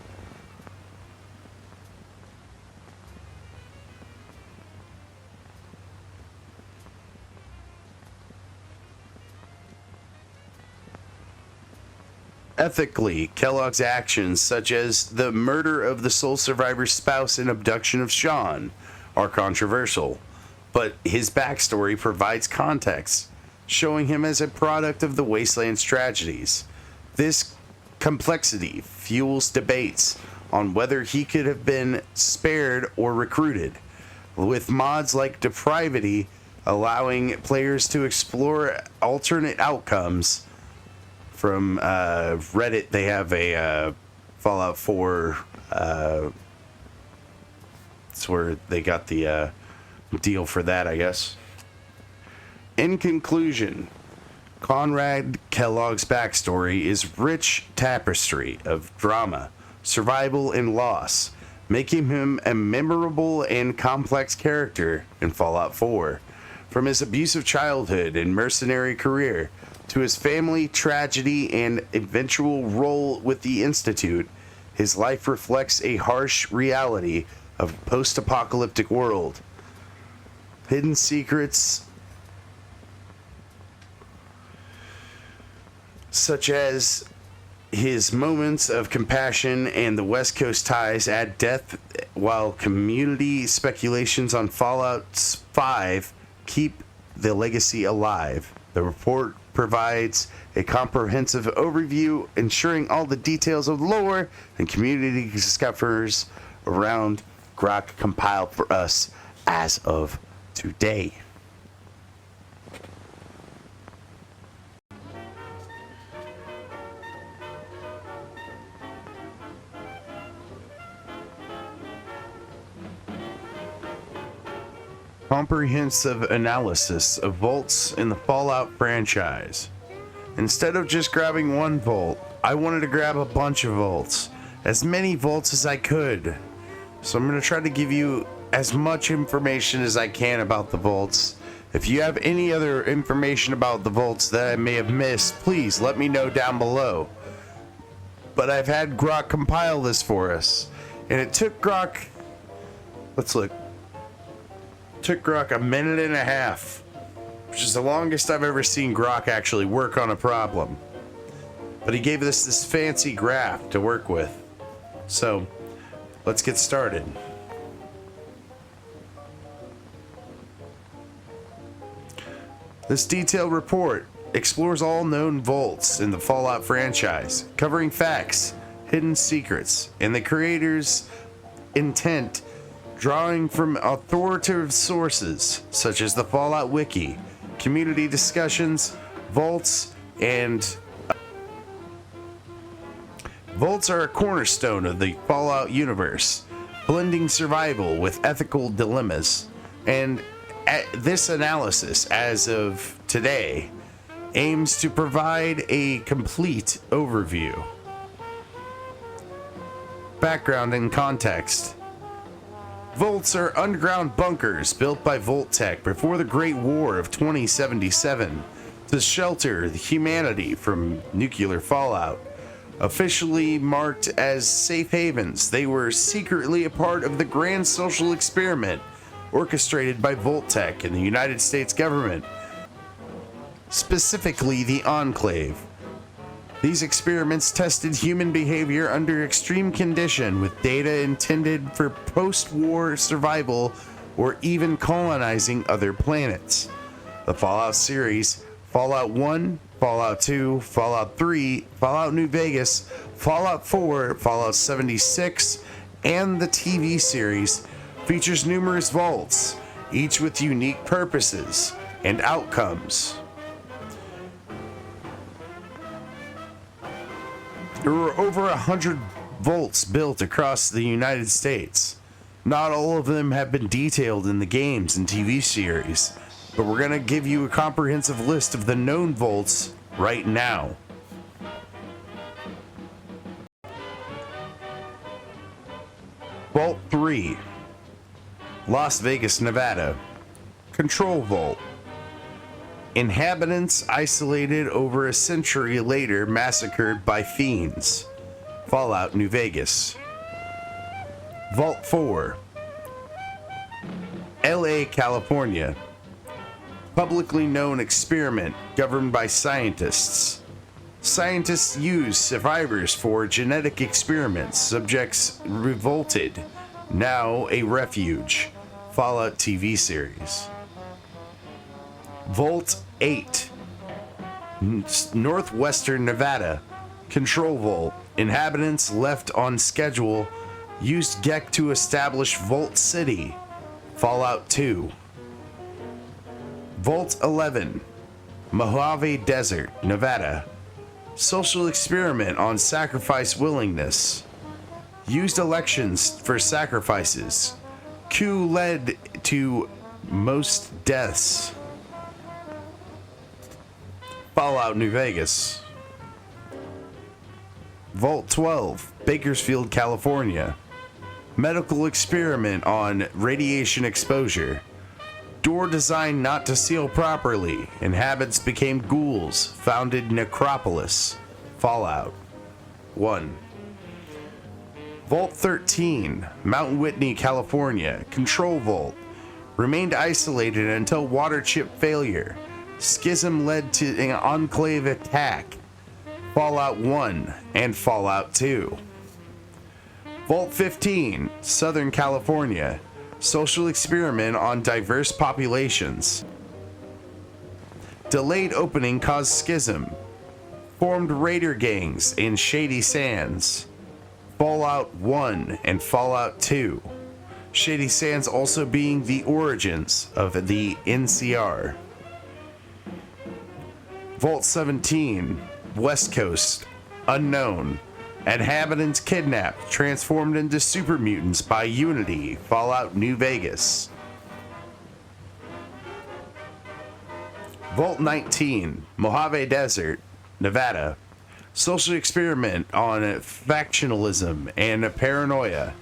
Ethically, Kellogg's actions, such as the murder of the sole survivor's spouse and abduction of Sean, are controversial, but his backstory provides context, showing him as a product of the Wasteland's tragedies. This complexity fuels debates on whether he could have been spared or recruited, with mods like Depravity allowing players to explore alternate outcomes. From Reddit, they have a Fallout 4. It's where they got the deal for that, I guess. In conclusion, Conrad Kellogg's backstory is rich tapestry of drama, survival, and loss, making him a memorable and complex character in Fallout 4. From his abusive childhood and mercenary career to his family tragedy and eventual role with the Institute, his life reflects a harsh reality of a post-apocalyptic world. Hidden secrets such as his moments of compassion and the West Coast ties add depth, while community speculations on Fallout 5 keep the legacy alive. The report provides a comprehensive overview, ensuring all the details of lore and community discoveries around Grok compiled for us as of today. Comprehensive analysis of vaults in the Fallout franchise. Instead of just grabbing one vault, I wanted to grab a bunch of vaults, as many vaults as I could. So I'm going to try to give you as much information as I can about the vaults. If you have any other information about the vaults that I may have missed, please let me know down below. But I've had Grok compile this for us, and it took Grok, let's look, took Grok a minute and a half, which is the longest I've ever seen Grok actually work on a problem. but he gave us this fancy graph to work with. So let's get started. This detailed report explores all known vaults in the Fallout franchise, covering facts, hidden secrets, and the creator's intent, drawing from authoritative sources such as the Fallout Wiki, community discussions, vaults, and vaults are a cornerstone of the Fallout universe, blending survival with ethical dilemmas. And this analysis, as of today, aims to provide a complete overview. Background and context. Vaults are underground bunkers built by Vault-Tec before the Great War of 2077 to shelter humanity from nuclear fallout. Officially marked as safe havens, they were secretly a part of the grand social experiment orchestrated by Vault-Tec and the United States government, specifically the Enclave. These experiments tested human behavior under extreme condition with data intended for post-war survival or even colonizing other planets. The Fallout series, Fallout 1, Fallout 2, Fallout 3, Fallout New Vegas, Fallout 4, Fallout 76, and the TV series features numerous vaults, each with unique purposes and outcomes. There were over 100 vaults built across the United States. Not all of them have been detailed in the games and TV series, but we're going to give you a comprehensive list of the known vaults right now. Vault 3, Las Vegas, Nevada. Control Vault. Inhabitants isolated over a century later massacred by fiends. Fallout New Vegas. Vault 4, LA, California. Publicly known experiment governed by scientists. Scientists use survivors for genetic experiments. Subjects revolted. Now a refuge. Fallout TV series. Vault 8, Northwestern Nevada. Control Vault. Inhabitants left on schedule. Used Gek to establish Vault City. Fallout 2. Vault 11, Mojave Desert, Nevada. Social experiment on sacrifice willingness. Used elections for sacrifices. Coup led to most deaths. Fallout New Vegas. Vault 12, Bakersfield, California. Medical experiment on radiation exposure. Door designed not to seal properly. Inhabitants became ghouls. Founded necropolis. Fallout 1. Vault 13, Mount Whitney, California. Control Vault. Remained isolated until water chip failure. Schism led to an Enclave attack. Fallout 1 and Fallout 2. Vault 15, Southern California. Social experiment on diverse populations. Delayed opening caused schism. Formed raider gangs in Shady Sands. Fallout 1 and Fallout 2. Shady Sands also being the origins of the NCR. Vault 17, West Coast, unknown. Inhabitants kidnapped, transformed into super mutants by Unity. Fallout New Vegas. Vault 19, Mojave Desert, Nevada. Social experiment on factionalism and paranoia.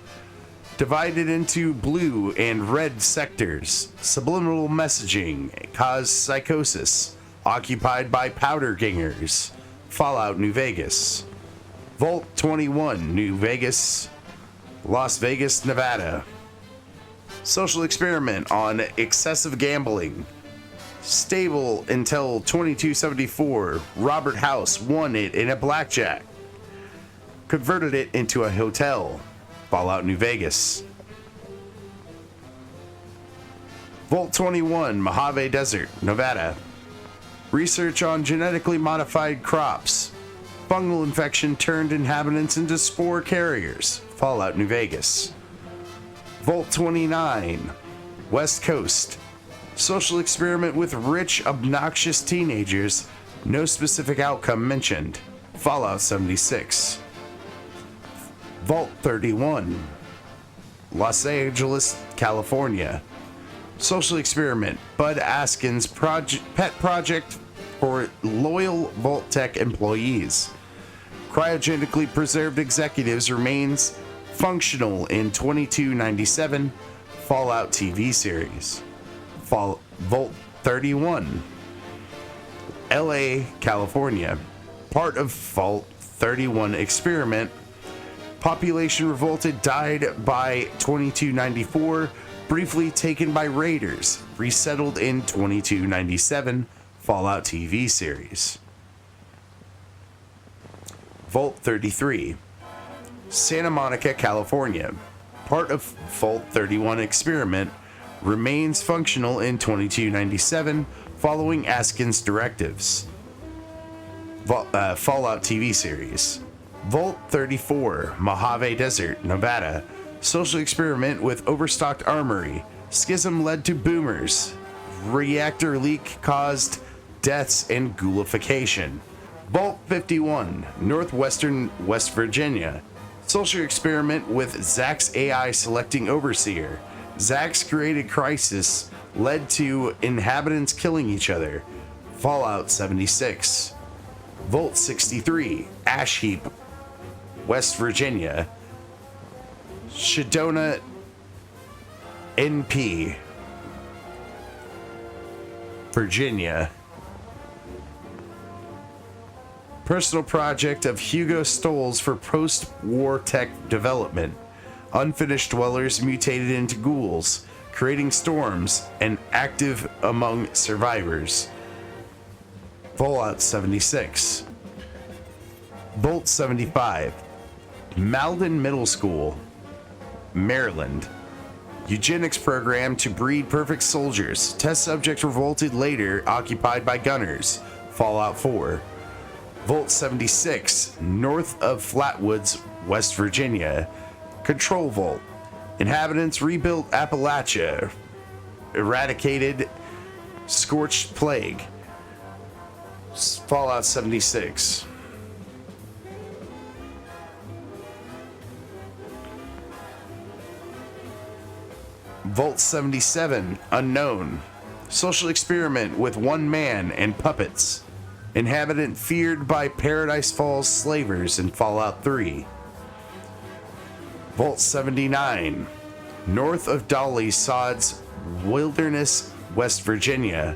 Divided into blue and red sectors. Subliminal messaging caused psychosis. Occupied by powder gangers. Fallout New Vegas. Vault 21, New Vegas, Las Vegas, Nevada. Social experiment on excessive gambling. Stable until 2274. Robert House won it in a blackjack. Converted it into a hotel. Fallout New Vegas. Vault 21, Mojave Desert, Nevada. Research on genetically modified crops. Fungal infection turned inhabitants into spore carriers. Fallout New Vegas. Vault 29, West Coast. Social experiment with rich, obnoxious teenagers. No specific outcome mentioned. Fallout 76. Vault 31, Los Angeles, California. Social experiment. Bud Askin's pet project for loyal Vault-Tec employees. Cryogenically preserved executives remains functional in 2297. Fallout TV series. Vault 31, LA, California. Part of Vault 31 experiment. Population revolted, died by 2294. Briefly taken by raiders. Resettled in 2297. Fallout TV series. Vault 33, Santa Monica, California. Part of Vault 31 experiment. Remains functional in 2297 following Askin's directives. Fallout TV series. Vault 34, Mojave Desert, Nevada. Social experiment with overstocked armory. Schism led to boomers. Reactor leak caused deaths and ghoulification. Vault 51, Northwestern West Virginia. Social experiment with Zack's AI selecting overseer. Zack's created crisis led to inhabitants killing each other. Fallout 76. Vault 63, Ash Heap, West Virginia. Shadona NP, Virginia. Personal project of Hugo Stolz for post-war tech development. Unfinished dwellers mutated into ghouls, creating storms, and active among survivors. Fallout 76. Vault 75. Malden Middle School, Maryland. Eugenics program to breed perfect soldiers. Test subject revolted, later occupied by gunners. Fallout 4. Vault 76, north of Flatwoods, West Virginia. Control Vault. Inhabitants rebuilt Appalachia. Eradicated scorched plague. Fallout 76. Vault 77, unknown. Social experiment with one man and puppets. Inhabitant feared by Paradise Falls slavers in Fallout 3. Vault 79, north of Dolly Sods Wilderness, West Virginia.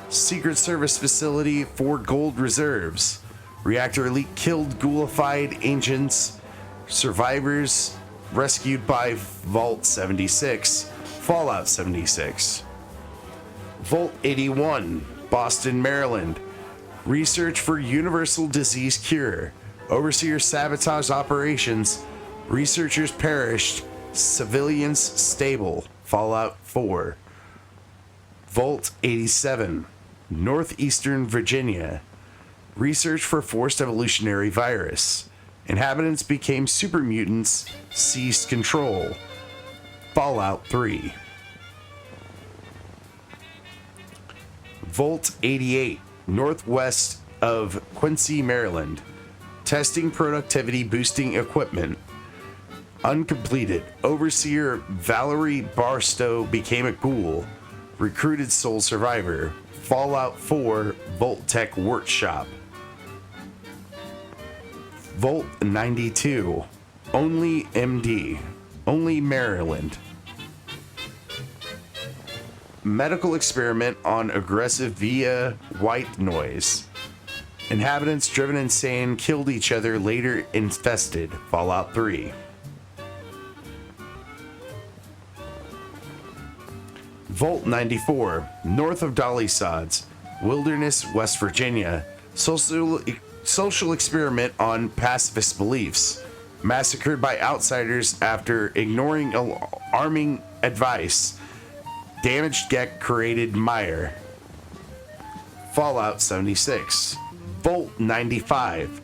Secret Service facility for gold reserves. Reactor leak killed ghoulified agents. Survivors rescued by Vault 76. Fallout 76. Vault 81, Boston, Maryland. Research for universal disease cure. Overseer sabotage operations. Researchers perished. Civilians stable. Fallout 4. Vault 87, Northeastern Virginia. Research for forced evolutionary virus. Inhabitants became super mutants. Seized control. Fallout 3. Vault 88, northwest of Quincy, Maryland. Testing productivity boosting equipment. Uncompleted. Overseer Valerie Barstow became a ghoul. Recruited sole survivor. Fallout 4 Vault-Tec Workshop. Vault 92, Only MD. Only Maryland. Medical experiment on aggressive via white noise. Inhabitants driven insane killed each other, later infested. Fallout 3. Vault 94, north of Dolly Sods, Wilderness, West Virginia. Social experiment on pacifist beliefs. Massacred by outsiders after ignoring alarming advice. Damaged Gek created Meyer. Fallout 76. Vault 95,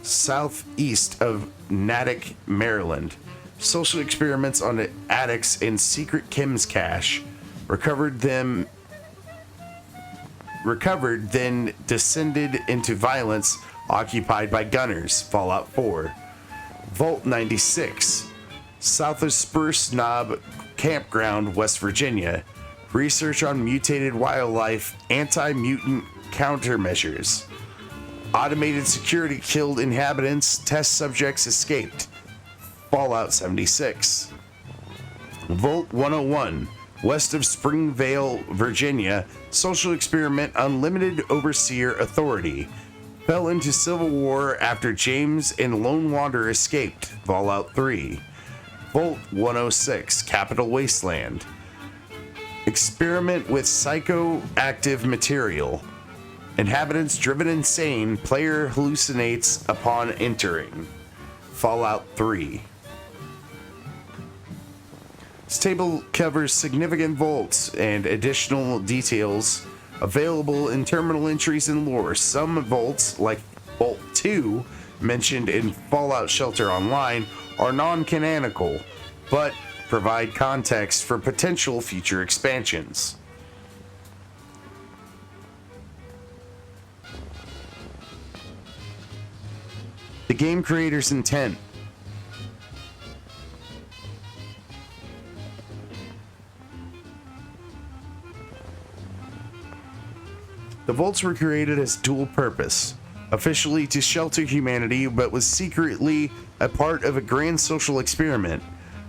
southeast of Natick, Maryland. Social experiments on the addicts in secret chems cache. Recovered, then descended into violence occupied by gunners. Fallout 4. Vault 96, south of Spruce Knob Campground, West Virginia. Research on mutated wildlife, anti-mutant countermeasures. Automated security killed inhabitants, test subjects escaped. Fallout 76. Vault 101, west of Springvale, Virginia. Social experiment Unlimited Overseer Authority. Fell into civil war after James and Lone Wanderer escaped. Fallout 3. Vault 106, Capital Wasteland. Experiment with psychoactive material. Inhabitants driven insane. Player hallucinates upon entering. Fallout 3. This table covers significant vaults and additional details available in terminal entries and lore. Some vaults, like Vault 2, mentioned in Fallout Shelter Online, are non-canonical, but provide context for potential future expansions. The game creator's intent. The vaults were created as dual purpose, officially to shelter humanity, but was secretly a part of a grand social experiment.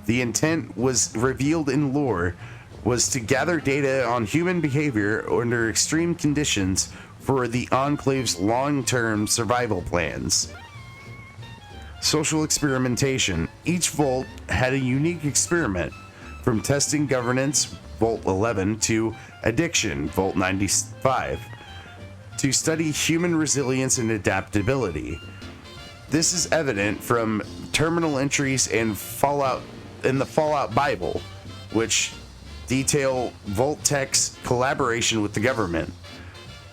The intent was revealed in lore, was to gather data on human behavior under extreme conditions for the Enclave's long-term survival plans. Social experimentation. Each vault had a unique experiment, from testing governance, Vault 11, to addiction, Vault 95, to study human resilience and adaptability. This is evident from terminal entries in the Fallout Bible, which detail Vault-Tech's collaboration with the government.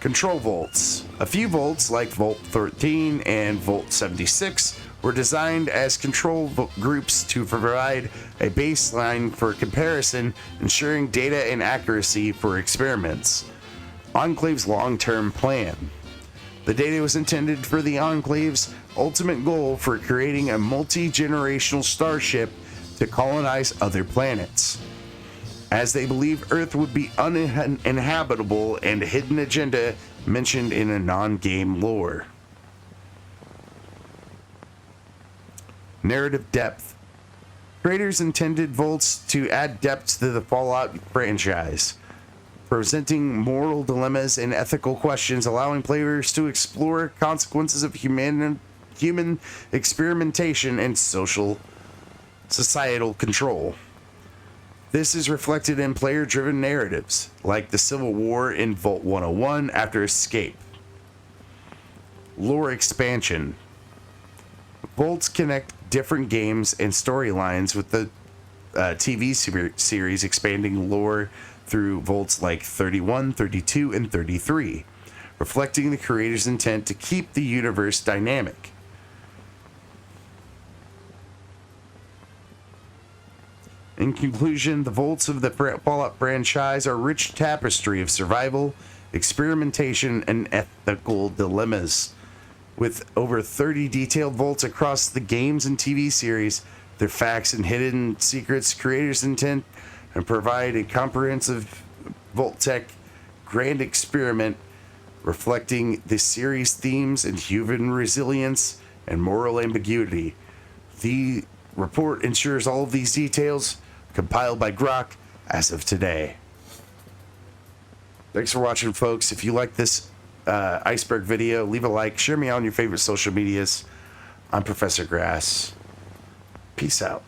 Control vaults. A few vaults, like Vault 13 and Vault 76, were designed as control groups to provide a baseline for comparison, ensuring data and accuracy for experiments. Enclave's long-term plan. The data was intended for the Enclave's ultimate goal for creating a multi-generational starship to colonize other planets, as they believe Earth would be uninhabitable, and a hidden agenda mentioned in a non-game lore. Narrative depth. Creators intended vaults to add depth to the Fallout franchise, presenting moral dilemmas and ethical questions, allowing players to explore consequences of human experimentation and societal control. This is reflected in player-driven narratives, like the Civil War in Vault 101 after Escape. Lore expansion. Vaults connect different games and storylines with the TV series, expanding lore through vaults like 31, 32, and 33, reflecting the creator's intent to keep the universe dynamic. In conclusion, the vaults of the Fallout franchise are a rich tapestry of survival, experimentation, and ethical dilemmas. With over 30 detailed vaults across the games and TV series, their facts and hidden secrets, creators' intent, and provide a comprehensive Vault-Tech grand experiment reflecting the series' themes and human resilience and moral ambiguity. The report ensures all of these details, compiled by Grok as of today. Thanks for watching, folks. If you like this Iceberg video, leave a like, share me on your favorite social medias. I'm Prof.Grass. Peace out.